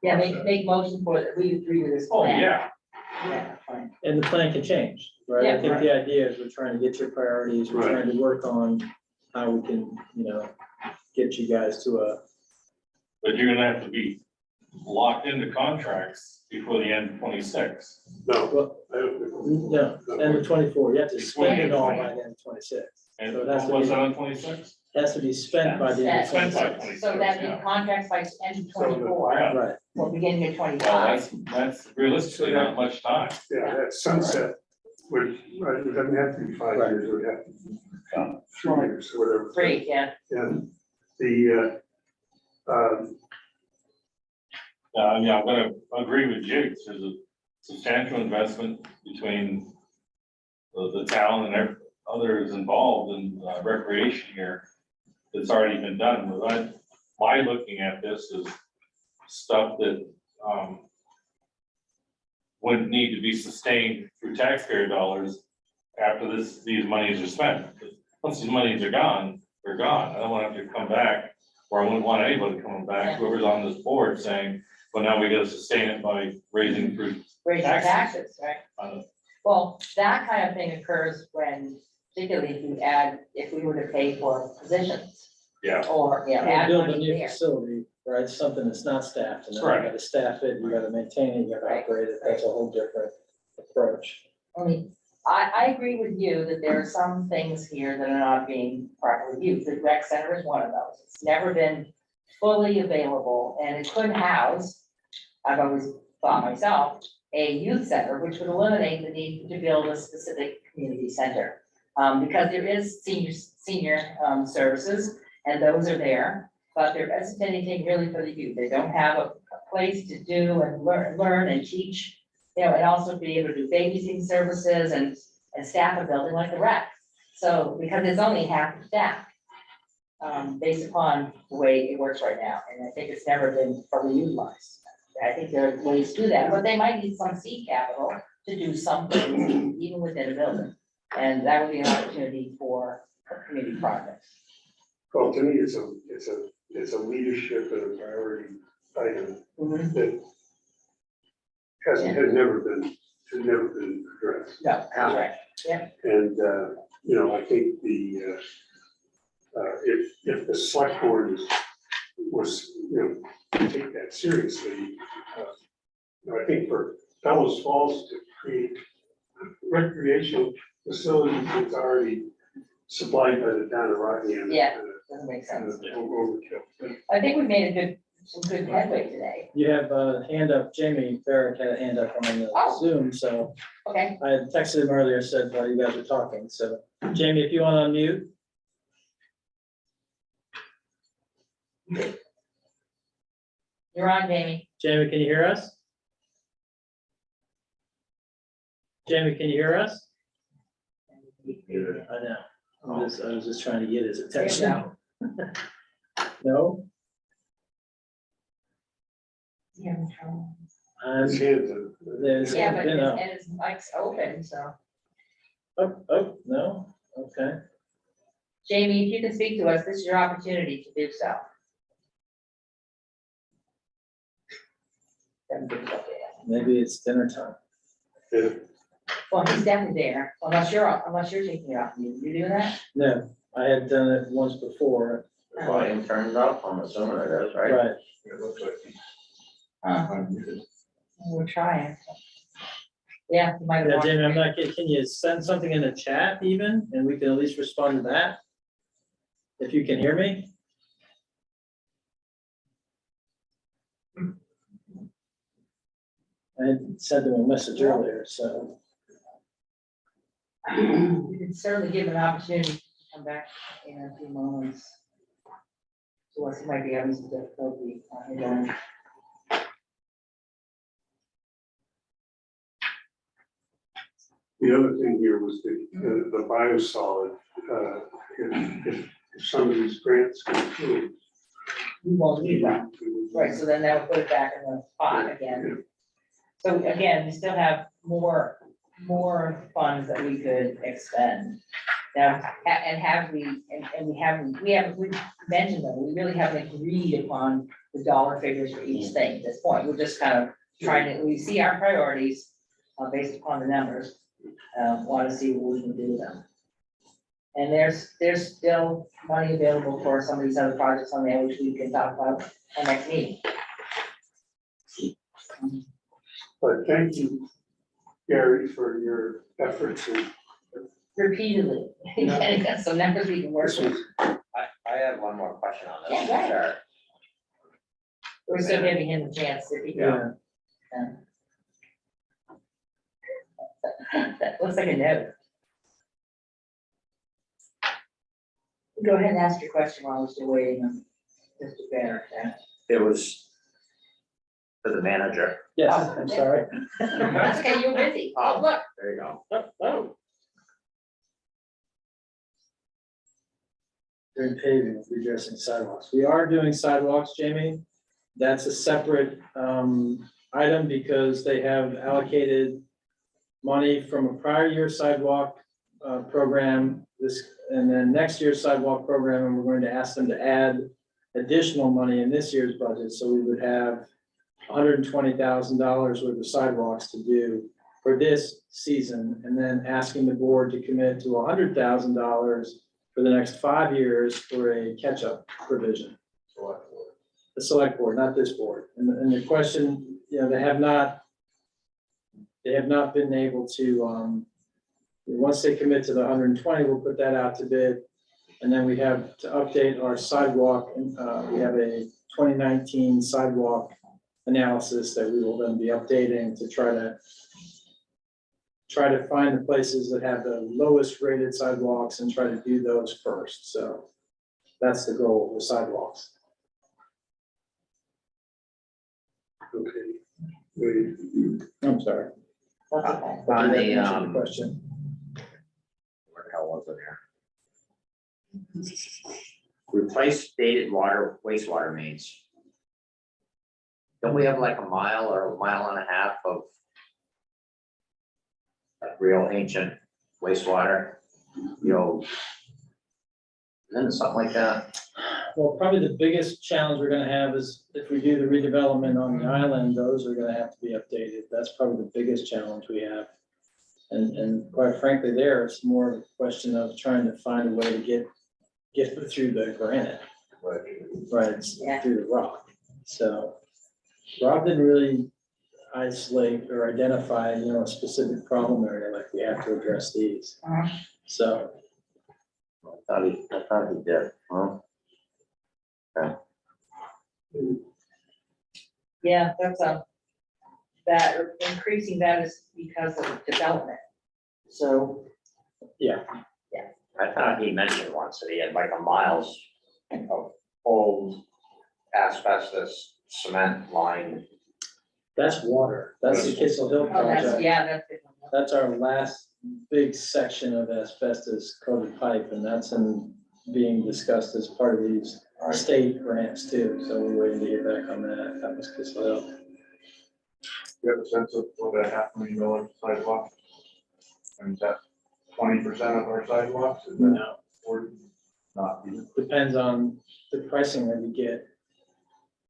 Speaker 1: Yeah, make motion for it, we agree with this
Speaker 12: Oh,
Speaker 1: plan.
Speaker 12: yeah,
Speaker 1: Yeah, fine.
Speaker 2: And the plan can change, right?
Speaker 1: Yeah,
Speaker 2: I think the idea is we're trying to get your priorities, we're
Speaker 8: Right.
Speaker 2: trying to work on how we can, get you guys to a,
Speaker 12: but you're gonna have to be locked into contracts before the end of 26.
Speaker 8: No,
Speaker 2: well,
Speaker 8: I don't think.
Speaker 2: no, end of 24, you have to spend it all by the end of 26.
Speaker 12: And
Speaker 2: So it has to
Speaker 12: what's
Speaker 2: be-
Speaker 12: that on 26?
Speaker 2: Has to be spent by the end of
Speaker 12: Spent by
Speaker 2: 26.
Speaker 12: 26.
Speaker 1: So that
Speaker 12: yeah.
Speaker 1: the contracts by end of 24,
Speaker 12: Yeah.
Speaker 2: Right,
Speaker 1: or beginning of
Speaker 12: Well,
Speaker 1: 25.
Speaker 12: that's realistically not much time.
Speaker 8: Yeah, that sunset, which, it doesn't have to be 5
Speaker 2: Right.
Speaker 8: years, it would have to be 3 years, or whatever.
Speaker 1: Great, yeah.
Speaker 8: And the,
Speaker 12: I'm gonna agree with Jake, there's a substantial investment between the town and others involved in recreation here that's already been done, but my looking at this is stuff that, wouldn't need to be sustained through taxpayer dollars after these monies are spent. Once these monies are gone, they're gone, I don't want to have to come back, or I wouldn't want anybody coming back, whoever's on this board saying, well, now we gotta sustain it by raising through.
Speaker 1: Raise your
Speaker 12: Taxes.
Speaker 1: taxes, right?
Speaker 12: uh,
Speaker 1: Well, that kind of thing occurs when, particularly if we were to pay for positions.
Speaker 12: Yeah.
Speaker 1: Or,
Speaker 2: you
Speaker 1: add
Speaker 2: build a
Speaker 1: money
Speaker 2: new
Speaker 1: there.
Speaker 2: facility, right, something that's not staffed, and then you
Speaker 12: Right.
Speaker 2: gotta staff it, you gotta maintain it, you gotta
Speaker 1: Right.
Speaker 2: operate it, that's a whole different approach.
Speaker 1: I mean, I agree with you that there are some things here that are not being properly used. The rec center is one of those. It's never been fully available, and it could house, I've always thought myself, a youth center, which would eliminate the need to build a specific community center. Because there is senior services, and those are there, but there isn't anything really for the youth. They don't have a place to do and learn and teach, and also be able to do babysitting services and staff a building like the rec. So, because it's only half the staff, based upon the way it works right now, and I think it's never been fully utilized. I think there are ways to do that, but they might need some seed capital to do something even within a building. And that would be an opportunity for community projects.
Speaker 8: Well, to me, it's a leadership and a priority item that had never been addressed.
Speaker 1: No, that's right.
Speaker 8: And, you know, I think if the select board was, you know, take that seriously, you know, I think for Bellows Falls to create recreation facilities that's already supplied by the town of Rockingham.
Speaker 1: Yeah. Doesn't make sense.
Speaker 8: Overkill.
Speaker 1: I think we made some good headway today.
Speaker 2: You have a hand up, Jamie Barrett had a hand up on the
Speaker 1: Oh.
Speaker 2: Zoom, so
Speaker 1: Okay,
Speaker 2: I had texted him earlier, said while you guys were talking, so Jamie, if you want to unmute.
Speaker 1: you're on, Jamie.
Speaker 2: Jamie, can you hear us? Jamie, can you hear us? I know. I was just trying to get his attention. No?
Speaker 1: Yeah,
Speaker 8: His hands are-
Speaker 2: There's,
Speaker 1: but
Speaker 2: you know.
Speaker 1: his mic's open, so.
Speaker 2: No, okay.
Speaker 1: Jamie, if you can speak to us, this is your opportunity to do so.
Speaker 2: Maybe it's dinner time.
Speaker 8: Yeah.
Speaker 1: Well, he's definitely there, unless you're taking it off. You doing that?
Speaker 2: No, I had done it once before.
Speaker 3: Volume turned up, I'm assuming it is, right?
Speaker 2: Right.
Speaker 11: It looks like
Speaker 1: We're trying. Yeah. you might have
Speaker 2: Yeah, Jamie, I'm
Speaker 1: watched
Speaker 2: not, can you send something in the chat even, and we can at least respond to that? If you can hear me? I had sent them a message earlier, so.
Speaker 1: it. We can certainly give an opportunity to come back in a few moments. So he might be having some difficulty on his own.
Speaker 8: The other thing here was the biosolid, if some of these grants go through.
Speaker 1: We won't need that.
Speaker 8: we would-
Speaker 1: Right, so then that will put it back in the pot again. So again, we still have more funds that we could expend. Now, we mentioned them, we really haven't agreed upon the dollar figures for each thing at this point. We're just kind of trying to, we see our priorities based upon the numbers. Want to see what we can do with them. And there's still money available for some of these other projects on there, which we can talk about at next meeting.
Speaker 8: But thank you, Gary, for your efforts and
Speaker 1: Repeatedly, getting us some numbers we can work with.
Speaker 3: I have one more question on this.
Speaker 1: Yeah, go ahead.
Speaker 3: Sure.
Speaker 1: We're still giving him a chance if he
Speaker 2: Yeah.
Speaker 1: That looks like a no. Go ahead and ask your question while we're still waiting on Mr. Barrett.
Speaker 3: It was for the manager.
Speaker 2: Yes,
Speaker 1: Oh,
Speaker 2: I'm sorry.
Speaker 1: That's okay, you're busy. Oh, look.
Speaker 3: There you go.
Speaker 2: Oh. During paving, redressing sidewalks. We are doing sidewalks, Jamie. That's a separate item because they have allocated money from a prior year sidewalk program, and then next year's sidewalk program, and we're going to ask them to add additional money in this year's budget, so we would have $120,000 worth of sidewalks to do for this season, and then asking the board to commit to $100,000 for the next 5 years for a catch-up provision. The select board, not this board. And the question, you know, they have not been able to, once they commit to the 120, we'll put that out to bid. And then we have to update our sidewalk, we have a 2019 sidewalk analysis that we will then be updating to try to find the places that have the lowest rated sidewalks and try to do those first. So that's the goal of the sidewalks.
Speaker 8: okay. Wait.
Speaker 2: I'm sorry.
Speaker 1: That's okay.
Speaker 3: On the,
Speaker 2: Answer Question.
Speaker 3: where the hell was it here? replace dated wastewater mains. Don't we have like a mile or a mile and a half of like real ancient wastewater, isn't it something like that?
Speaker 2: Well, probably the biggest challenge we're gonna have is if we do the redevelopment on the island, those are gonna have to be updated. That's probably the biggest challenge we have. And quite frankly, there, it's more of a question of trying to find a way to get through the granite. Right,
Speaker 1: Yeah.
Speaker 2: through the rock. So Rob didn't really isolate or identify, a specific problem area like we have to address these. So,
Speaker 3: I thought he did, huh?
Speaker 1: Yeah, that's that increasing that is because of development. So,
Speaker 2: yeah,
Speaker 3: I thought he mentioned once that he had like a miles of old asbestos cement line.
Speaker 2: that's water. That's the Kissel Hill
Speaker 1: oh, that's,
Speaker 2: project.
Speaker 1: yeah, that's it.
Speaker 2: That's our last big section of asbestos coated pipe, and that's being discussed as part of these state grants too. So we're waiting to hear back on that. That was Kissel Hill.
Speaker 11: You have a sense of what that $500,000 sidewalk? And is that 20% of our sidewalks? Is that
Speaker 2: No,
Speaker 11: or not even?
Speaker 2: depends on the pricing that we get.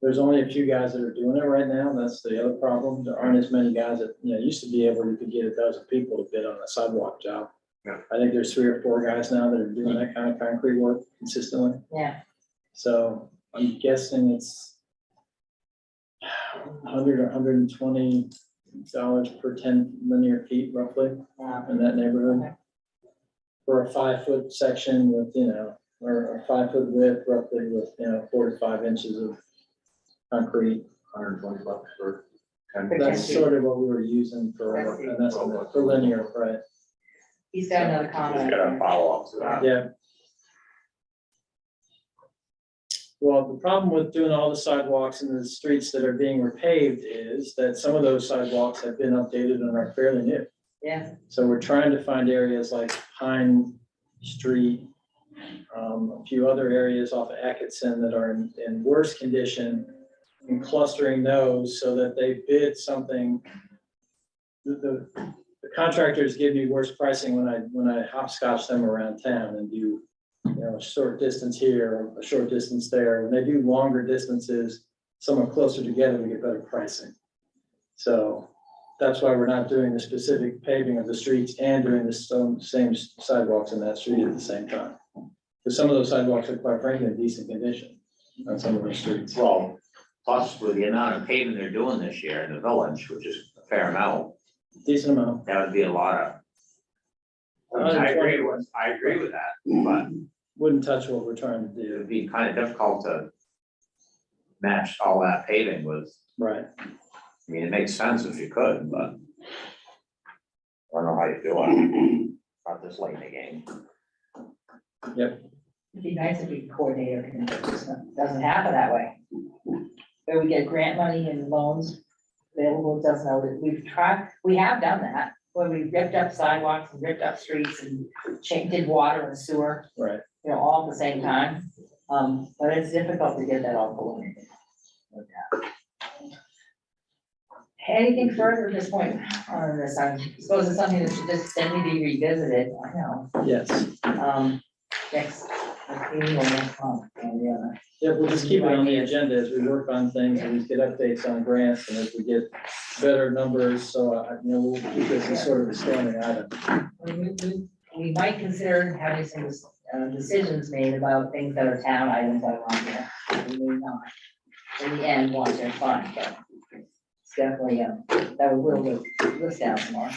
Speaker 2: There's only a few guys that are doing it right now. That's the other problem. There aren't as many guys that, used to be able to get a dozen people to bid on a sidewalk job.
Speaker 11: Yeah.
Speaker 2: I think there's 3 or 4 guys now that are doing that kind of concrete work consistently.
Speaker 1: Yeah,
Speaker 2: So I'm guessing it's $100 or $120 per 10 linear feet roughly in that neighborhood.
Speaker 1: Okay.
Speaker 2: For a 5-foot section with, or a 5-foot width roughly with, 4 to 5 inches of concrete.
Speaker 11: $120 for 10.
Speaker 2: That's sort of what we were using for an estimate for linear, right?
Speaker 1: he's got another
Speaker 3: Just
Speaker 1: comment.
Speaker 3: got a follow-up to that.
Speaker 2: Yeah. Well, the problem with doing all the sidewalks in the streets that are being repaved is that some of those sidewalks have been updated and are fairly new.
Speaker 1: Yeah,
Speaker 2: So we're trying to find areas like Pine Street, a few other areas off of Atkinson that are in worse condition, and clustering those so that they bid something. The contractors give me worse pricing when I hopscotch them around town and do, a short distance here, a short distance there. When they do longer distances, somewhat closer together, we get better pricing. So that's why we're not doing the specific paving of the streets and doing the same sidewalks in that street at the same time. Because some of those sidewalks are quite frankly in decent condition on some of those streets.
Speaker 3: Well, plus with the amount of paving they're doing this year in the village, which is a fair amount,
Speaker 2: Decent amount.
Speaker 3: that would be a lot of. I agree with that, but
Speaker 2: Wouldn't touch what we're trying to
Speaker 3: it
Speaker 2: do.
Speaker 3: would be kind of difficult to match all that paving with,
Speaker 2: Right.
Speaker 3: I mean, it makes sense if you could, but I don't know how you do it. Not this late in the game.
Speaker 1: it'd be nice if we coordinate everything, but it just doesn't happen that way. Where we get grant money and loans available, it doesn't know that we have done that, where we ripped up sidewalks and ripped up streets and did water and sewer,
Speaker 2: Right.
Speaker 1: all at the same time. But it's difficult to get that all coordinated. Anything further at this point on this? I suppose it's something that should just then be revisited, I know.
Speaker 2: Yes.
Speaker 1: Next meeting or next month, yeah.
Speaker 2: Yeah, we'll just keep it on the agenda as we work on things and we get updates on grants and as we get better numbers. So, we'll keep this as sort of a standing item.
Speaker 1: We might consider having some decisions made about things that are town items that are on here. We may not, in the end, want to fund, but it's definitely, that we will go list down some more.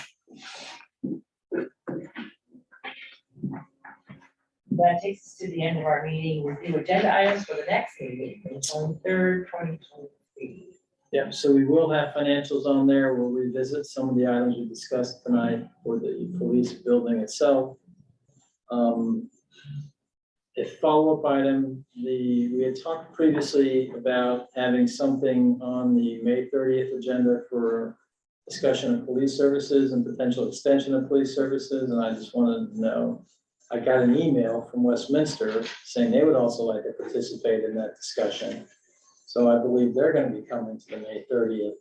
Speaker 1: That takes us to the end of our meeting. We'll do agenda items for the next meeting, the 23rd, 2023.
Speaker 2: Yeah, so we will have financials on there. We'll revisit some of the items we discussed tonight for the police building itself. A follow-up item, we had talked previously about having something on the May 30th agenda for discussion of police services and potential extension of police services, and I just wanted to know I got an email from Westminster saying they would also like to participate in that discussion. So I believe they're gonna be coming to the May 30th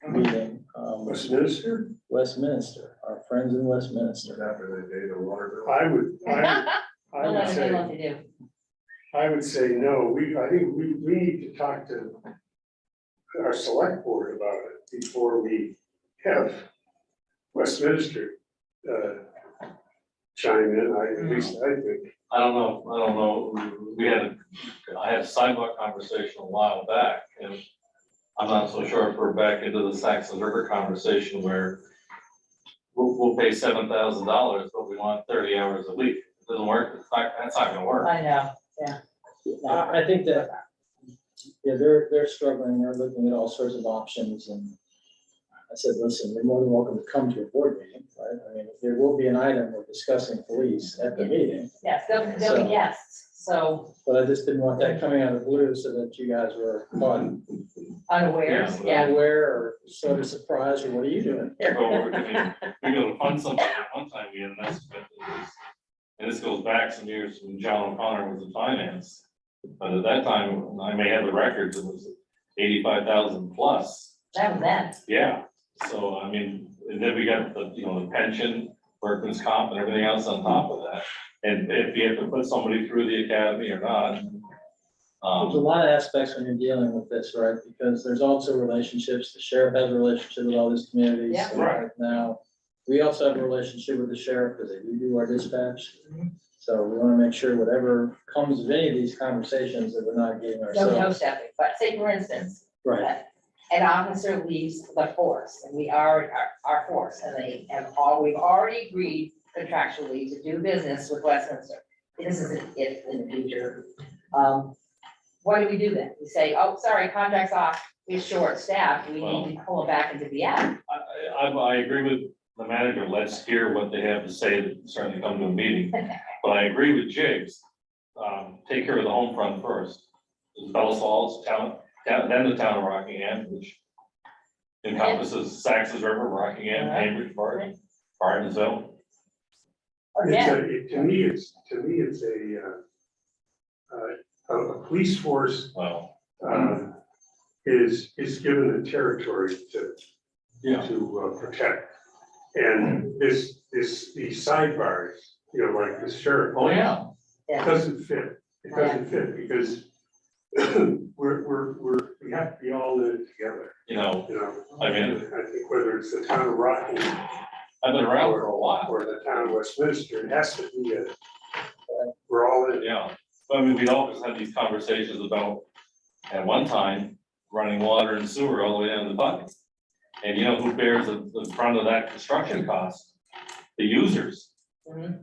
Speaker 2: meeting.
Speaker 8: Westminster,
Speaker 2: Westminster, our friends in Westminster.
Speaker 11: After they pay the water bill.
Speaker 8: I would
Speaker 1: I'll let them know what
Speaker 8: say,
Speaker 1: to do.
Speaker 8: I would say no, I think we need to talk to our select board about it before we have Westminster, chime in, at least I think.
Speaker 12: I don't know, I had a sidewalk conversation a while back, and I'm not so sure if we're back into the Saxon River conversation where we'll pay $7,000, but we want 30 hours a week. It doesn't work, that's not gonna work.
Speaker 1: I know,
Speaker 2: I think that, yeah, they're struggling, they're looking at all sorts of options, and I said, listen, you're more than welcome to come to a board meeting, right? I mean, there will be an item we're discussing police at the meeting,
Speaker 1: yes, they'll
Speaker 2: So-
Speaker 1: be guests, so
Speaker 2: but I just didn't want that coming out of the blue so that you guys were caught
Speaker 1: unawares,
Speaker 12: Yeah.
Speaker 1: yeah.
Speaker 2: unaware or sort of surprised, or what are you doing here?
Speaker 12: So we're gonna fund something, at one time we had an estimate, and this goes back some years when John O'Connor was in finance. But at that time, I may have the records, it was 85,000 plus,
Speaker 1: That was that.
Speaker 12: yeah. So, I mean, and then we got the, the pension, workman's comp and everything else on top of that. And if you have to put somebody through the academy or not.
Speaker 2: There's a lot of aspects when you're dealing with this, right? Because there's also relationships, the sheriff has a relationship with all these communities.
Speaker 1: Yeah.
Speaker 2: So right now, we also have a relationship with the sheriff because they do our dispatch. So we want to make sure whatever comes of any of these conversations that we're not getting
Speaker 1: No
Speaker 2: ourselves.
Speaker 1: stepping, but say for instance,
Speaker 2: Right,
Speaker 1: an officer leaves the force, and we are our force, and we've already agreed contractually to do business with Westminster. This is an if in the future. What do we do then? We say, oh, sorry, contract's off, we're short staffed, we need to pull it back into the app.
Speaker 12: I agree with the manager, let's hear what they have to say, certainly come to a meeting. But I agree with Jigs, take care of the home front first. There's Bellows Falls, then the town of Rockingham, which encompasses Saxon River, Rockingham, Cambridge, Barton, Bartonsville.
Speaker 1: Again,
Speaker 8: To me, it's a police force,
Speaker 12: Well,
Speaker 8: is given a territory to
Speaker 12: yeah,
Speaker 8: protect. And these sidebars, like the sheriff.
Speaker 12: oh, yeah,
Speaker 8: Doesn't fit, it doesn't fit because we have to be all in it together,
Speaker 12: I mean,
Speaker 8: I think whether it's the town of Rockingham
Speaker 12: I've been around for a while,
Speaker 8: or the town of Westminster, it has to be we're all in it.
Speaker 12: yeah. But I mean, we always had these conversations about, at one time, running water and sewer all the way down to the bucket. And you know who bears the front of that construction cost? The users.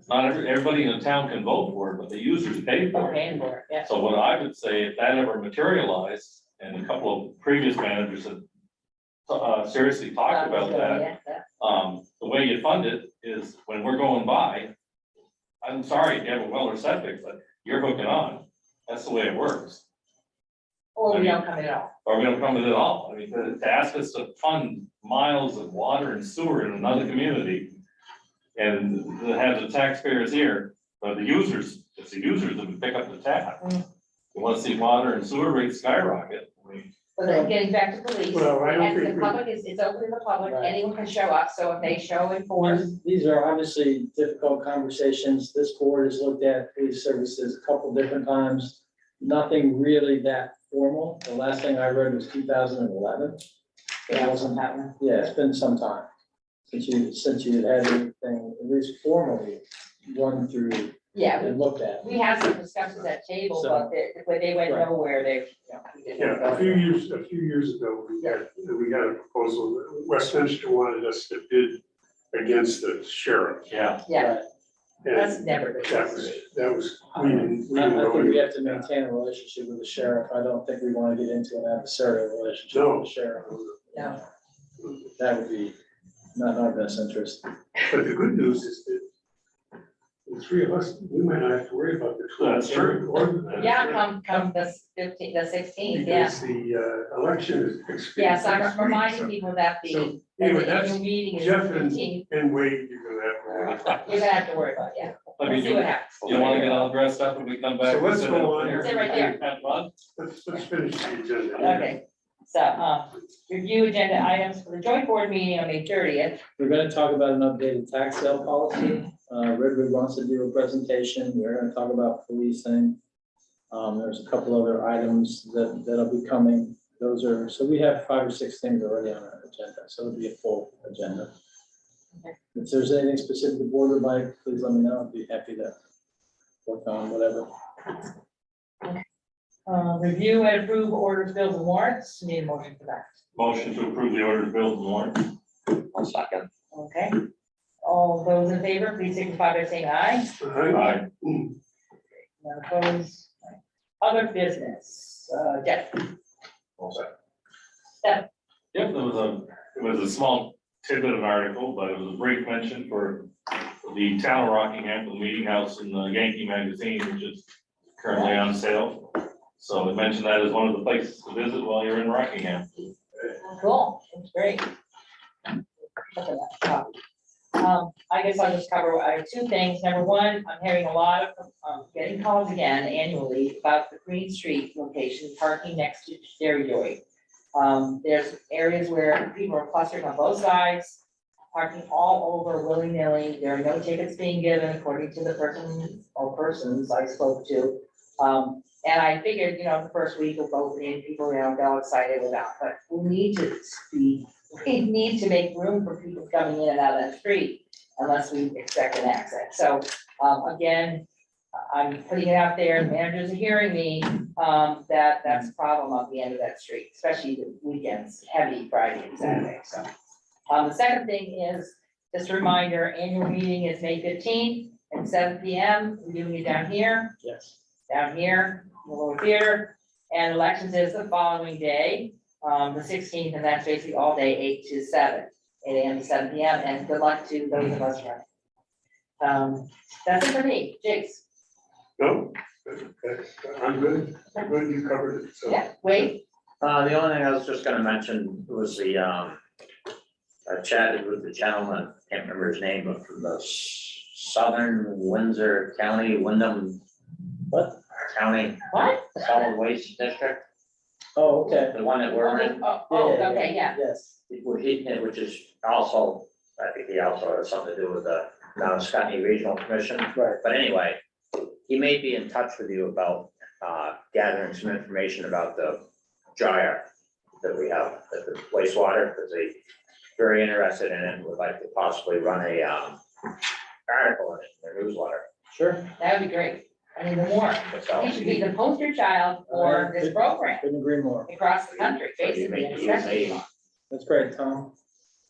Speaker 12: Not everybody in the town can vote for it, but the users pay for it.
Speaker 1: paying for it, yeah.
Speaker 12: So what I would say, if that ever materialized, and a couple of previous managers have seriously talked about that, the way you fund it is when we're going by, I'm sorry, you have a well or septic, but you're hooking on. That's the way it works.
Speaker 1: Or we don't come in at all.
Speaker 12: Or we don't come with it all. I mean, to ask us to fund miles of water and sewer in another community and to have the taxpayers here, but the users, it's the users that would pick up the tab. You want to see water and sewer rates skyrocket. I mean,
Speaker 1: But then getting back to police,
Speaker 8: Well, I don't
Speaker 1: and
Speaker 8: think
Speaker 1: the public it's open to the public,
Speaker 2: Right.
Speaker 1: anyone can show up, so if they show in force.
Speaker 2: these are obviously difficult conversations. This board has looked at police services a couple different times. Nothing really that formal. The last thing I read was 2011. It wasn't happening. Yeah, it's been some time since you had anything at least formally run through
Speaker 1: Yeah,
Speaker 2: and looked at.
Speaker 1: we had some discussions at table,
Speaker 2: So-
Speaker 1: but they went
Speaker 2: Right.
Speaker 1: nowhere, they. we didn't
Speaker 8: Yeah,
Speaker 1: go
Speaker 8: a few years ago, we had a proposal, Westminster wanted us to bid against the sheriff.
Speaker 12: yeah,
Speaker 1: Yeah, that's
Speaker 8: And
Speaker 1: never the case.
Speaker 8: that was, we didn't
Speaker 2: I
Speaker 8: go
Speaker 2: think we
Speaker 8: into
Speaker 2: have to maintain a relationship with the sheriff. I don't think we want to get into an adversarial relationship
Speaker 8: No.
Speaker 2: with the sheriff.
Speaker 1: No,
Speaker 2: That would be not in our best interest.
Speaker 8: But the good news is that the three of us, we might not have to worry about the.
Speaker 12: That's true.
Speaker 1: yeah, come the 16th, yeah.
Speaker 8: Because the election is.
Speaker 1: Yes, I'm reminding people that
Speaker 8: So,
Speaker 1: the
Speaker 8: anyway, that's
Speaker 1: annual meeting is
Speaker 8: Jeff
Speaker 1: 15th,
Speaker 8: and Wade, you're gonna have to worry about.
Speaker 1: you're gonna have to worry about, yeah.
Speaker 12: but I
Speaker 1: We'll
Speaker 12: mean,
Speaker 1: see what happens.
Speaker 12: you wanna get all dressed up when we come back?
Speaker 8: So let's
Speaker 12: Sit
Speaker 8: go
Speaker 12: up
Speaker 8: on.
Speaker 12: there?
Speaker 1: Sit right there.
Speaker 12: Have fun?
Speaker 8: Let's finish the agenda.
Speaker 1: Okay, so, review agenda items for the joint board meeting on May 30th.
Speaker 2: We're gonna talk about an updated tax sale policy. Redwood wants to do a presentation. We're gonna talk about policing. There's a couple other items that'll be coming. Those are, so we have 5 or 6 things already on our agenda, so it'll be a full agenda.
Speaker 1: Okay.
Speaker 2: If there's anything specific the board would like, please let me know. I'd be happy to work on whatever.
Speaker 1: Review and approve orders, bills, and warrants. Need a motion for that.
Speaker 12: Motion to approve the orders, bills, and warrants.
Speaker 3: I'll second.
Speaker 1: Okay. All those in favor, please signify by saying aye.
Speaker 12: Aye.
Speaker 1: None opposed. Other business, Jeff.
Speaker 12: Yep, it was a small tidbit of an article, but it was a brief mention for the town of Rockingham, the meeting house in the Yankee magazine, which is currently on sale. So we mentioned that as one of the places to visit while you're in Rockingham.
Speaker 1: Cool, that's great. I guess I'll just cover, I have 2 things. Number one, I'm hearing a lot of, getting calls again annually about the Green Street location, parking next to Dairy Joy. There's areas where people are clustered on both sides, parking all over willy-nilly. There are no tickets being given according to the person or persons I spoke to. And I figured, the first week of opening, people, they're all excited about, but we need to make room for people coming in and out of that street unless we expect an accident. So, again, I'm putting it out there, managers are hearing me, that's a problem on the end of that street, especially the weekends, heavy Friday and Saturday, so. The second thing is, just a reminder, annual meeting is May 15th at 7 PM. We're doing it down here.
Speaker 2: Yes.
Speaker 1: Down here, in the lower theater, and elections is the following day, the 16th, and that's basically all day, 8 to 7, 8 AM to 7 PM, and good luck to those of us running. That's it for me, Jakes.
Speaker 8: No, I'm good. I'm good. You covered it. So.
Speaker 1: Yeah, wait,
Speaker 3: The only thing I was just gonna mention was the, I chatted with the gentleman, can't remember his name, but from the Southern Windsor County, Wyndham.
Speaker 2: What?
Speaker 3: County
Speaker 1: what?
Speaker 3: Solid Waste District,
Speaker 2: Oh, okay.
Speaker 3: the one that we're in.
Speaker 1: Okay, yeah.
Speaker 2: Yes.
Speaker 3: Which is also, I think he also has something to do with the Scotty Regional Commission.
Speaker 2: Right.
Speaker 3: But anyway, he may be in touch with you about gathering some information about the gyre that we have at the wastewater, because he's very interested in it and would like to possibly run a article in it, in their newsletter.
Speaker 2: Sure.
Speaker 1: That would be great. I mean, the more,
Speaker 3: So
Speaker 1: he should be the poster child for this program
Speaker 2: Couldn't agree more.
Speaker 1: across the country,
Speaker 3: so you
Speaker 1: basically,
Speaker 3: may
Speaker 1: and
Speaker 3: use
Speaker 1: especially.
Speaker 3: a,
Speaker 2: That's great, Tom.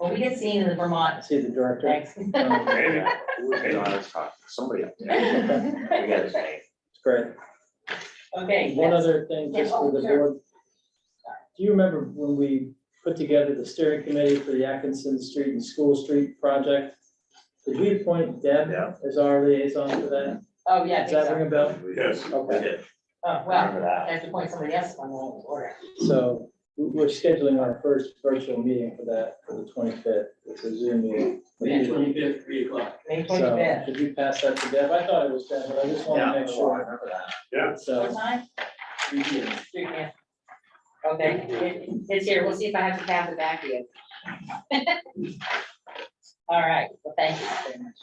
Speaker 1: Well, we get seen in the
Speaker 2: I
Speaker 1: Vermont,
Speaker 2: see the director.
Speaker 1: thanks.
Speaker 12: Maybe.
Speaker 3: let's talk to somebody up there. I forget his name.
Speaker 2: It's great.
Speaker 1: Okay,
Speaker 2: One
Speaker 1: yes.
Speaker 2: other thing, just for the
Speaker 1: Yeah, oh, sure.
Speaker 2: board. Do you remember when we put together the steering committee for the Atkinson Street and School Street project? Did we appoint Deb
Speaker 3: Yeah.
Speaker 2: as our liaison for that?
Speaker 1: Oh, yeah, I
Speaker 2: Does
Speaker 1: think
Speaker 2: that
Speaker 1: so.
Speaker 2: ring a bell?
Speaker 8: Yes.
Speaker 3: We
Speaker 2: Okay,
Speaker 3: did,
Speaker 1: Oh, well,
Speaker 3: remember that.
Speaker 1: I have to point somebody else on the order.
Speaker 2: so we're scheduling our first virtual meeting for that, for the 25th. It's a Zoom meeting.
Speaker 13: May 25th, 3 o'clock.
Speaker 1: May
Speaker 2: So
Speaker 1: 25th.
Speaker 2: could you pass that to Deb? I thought it was Deb, but I just want
Speaker 3: Yeah,
Speaker 2: to make
Speaker 3: I
Speaker 2: sure.
Speaker 3: remember that.
Speaker 8: Yeah.
Speaker 1: What
Speaker 2: So,
Speaker 1: time?
Speaker 13: 3 p.m.
Speaker 1: 3 p.m. Okay, it's here. We'll see if I have to pass it back to you. All right, well, thank you very much.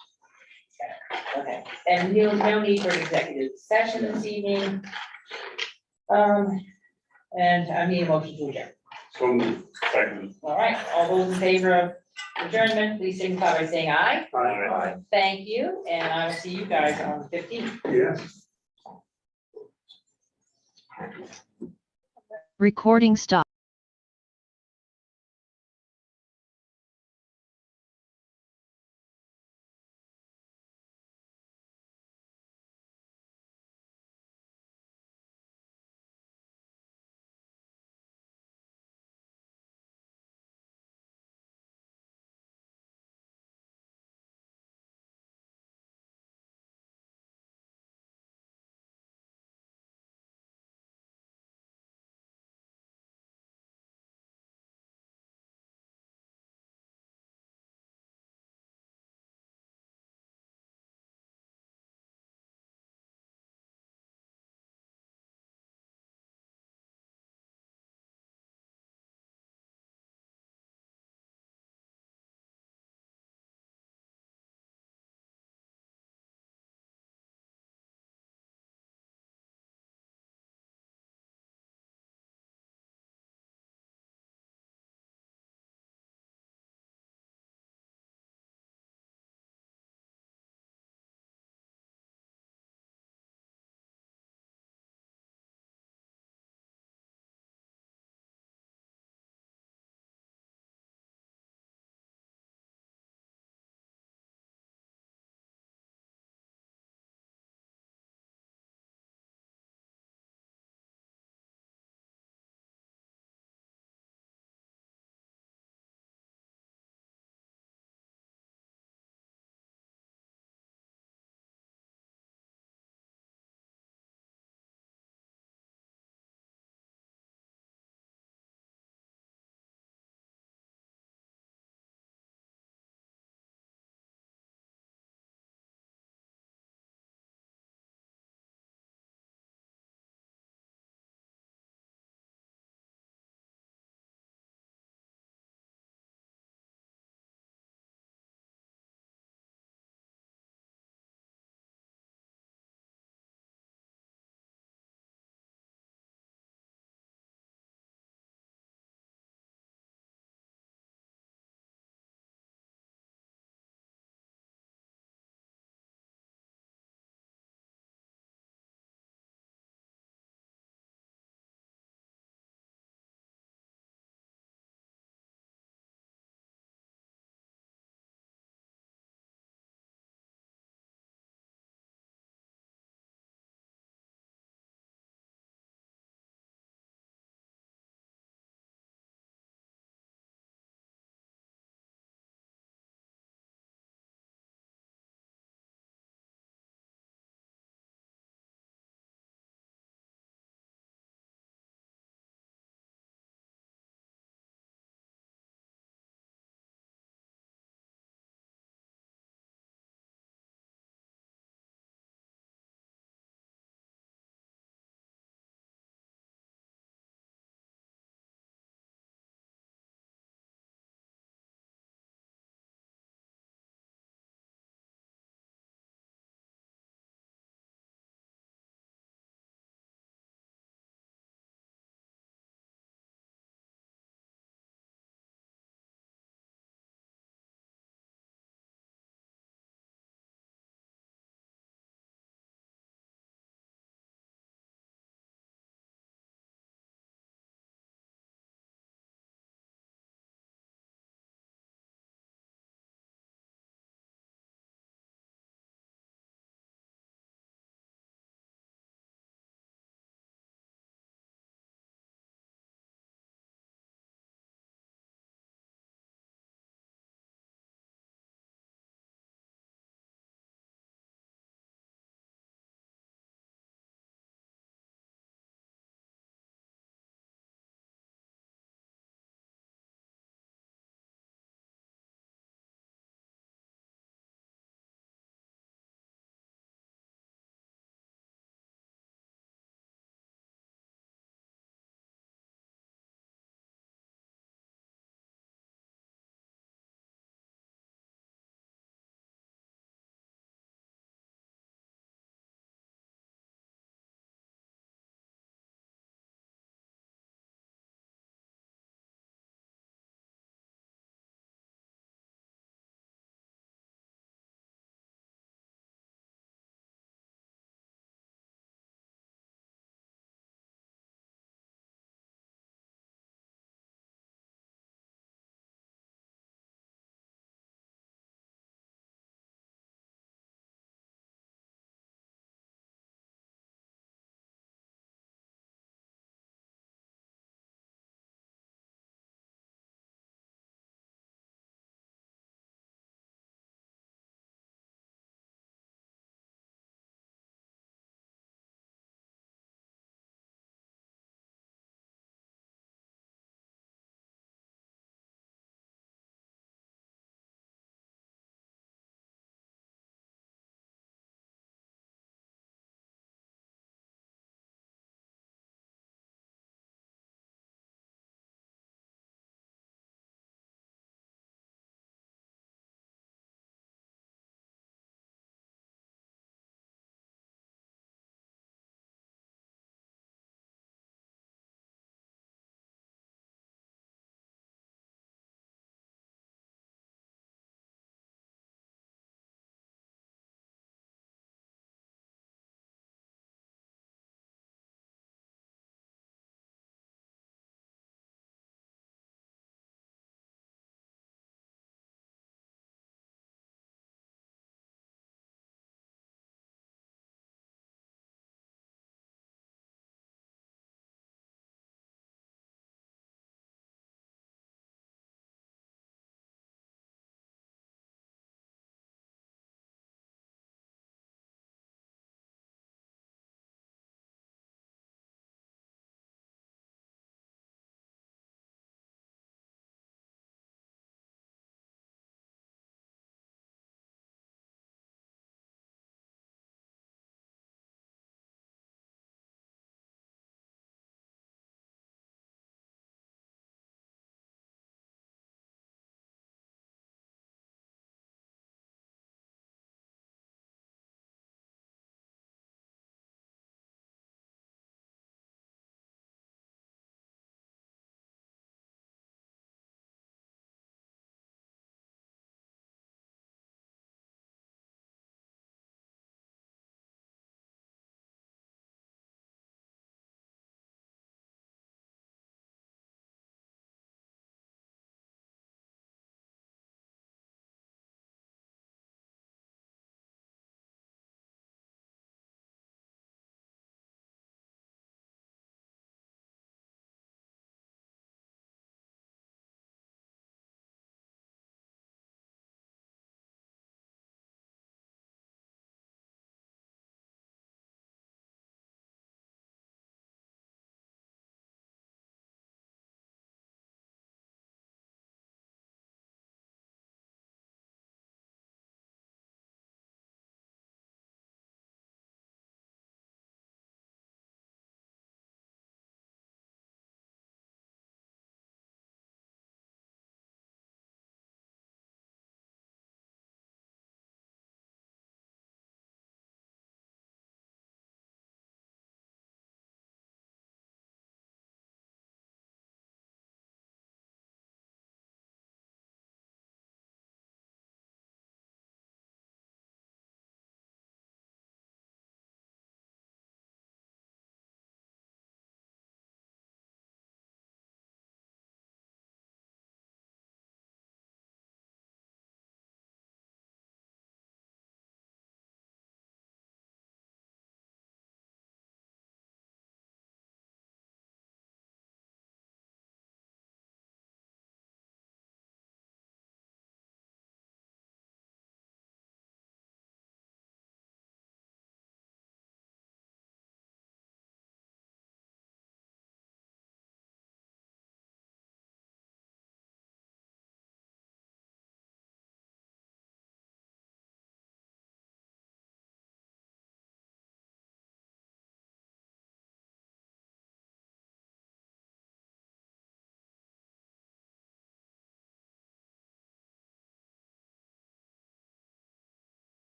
Speaker 1: Okay, and no need for an executive session this evening. And I need a motion to adjourn.
Speaker 8: So,
Speaker 12: Second.
Speaker 1: All right, all those in favor of adjournment, please signify by saying aye.
Speaker 8: I,
Speaker 1: Thank you, and I will see you guys on the 15th.
Speaker 8: yes.
Speaker 14: Recording stop.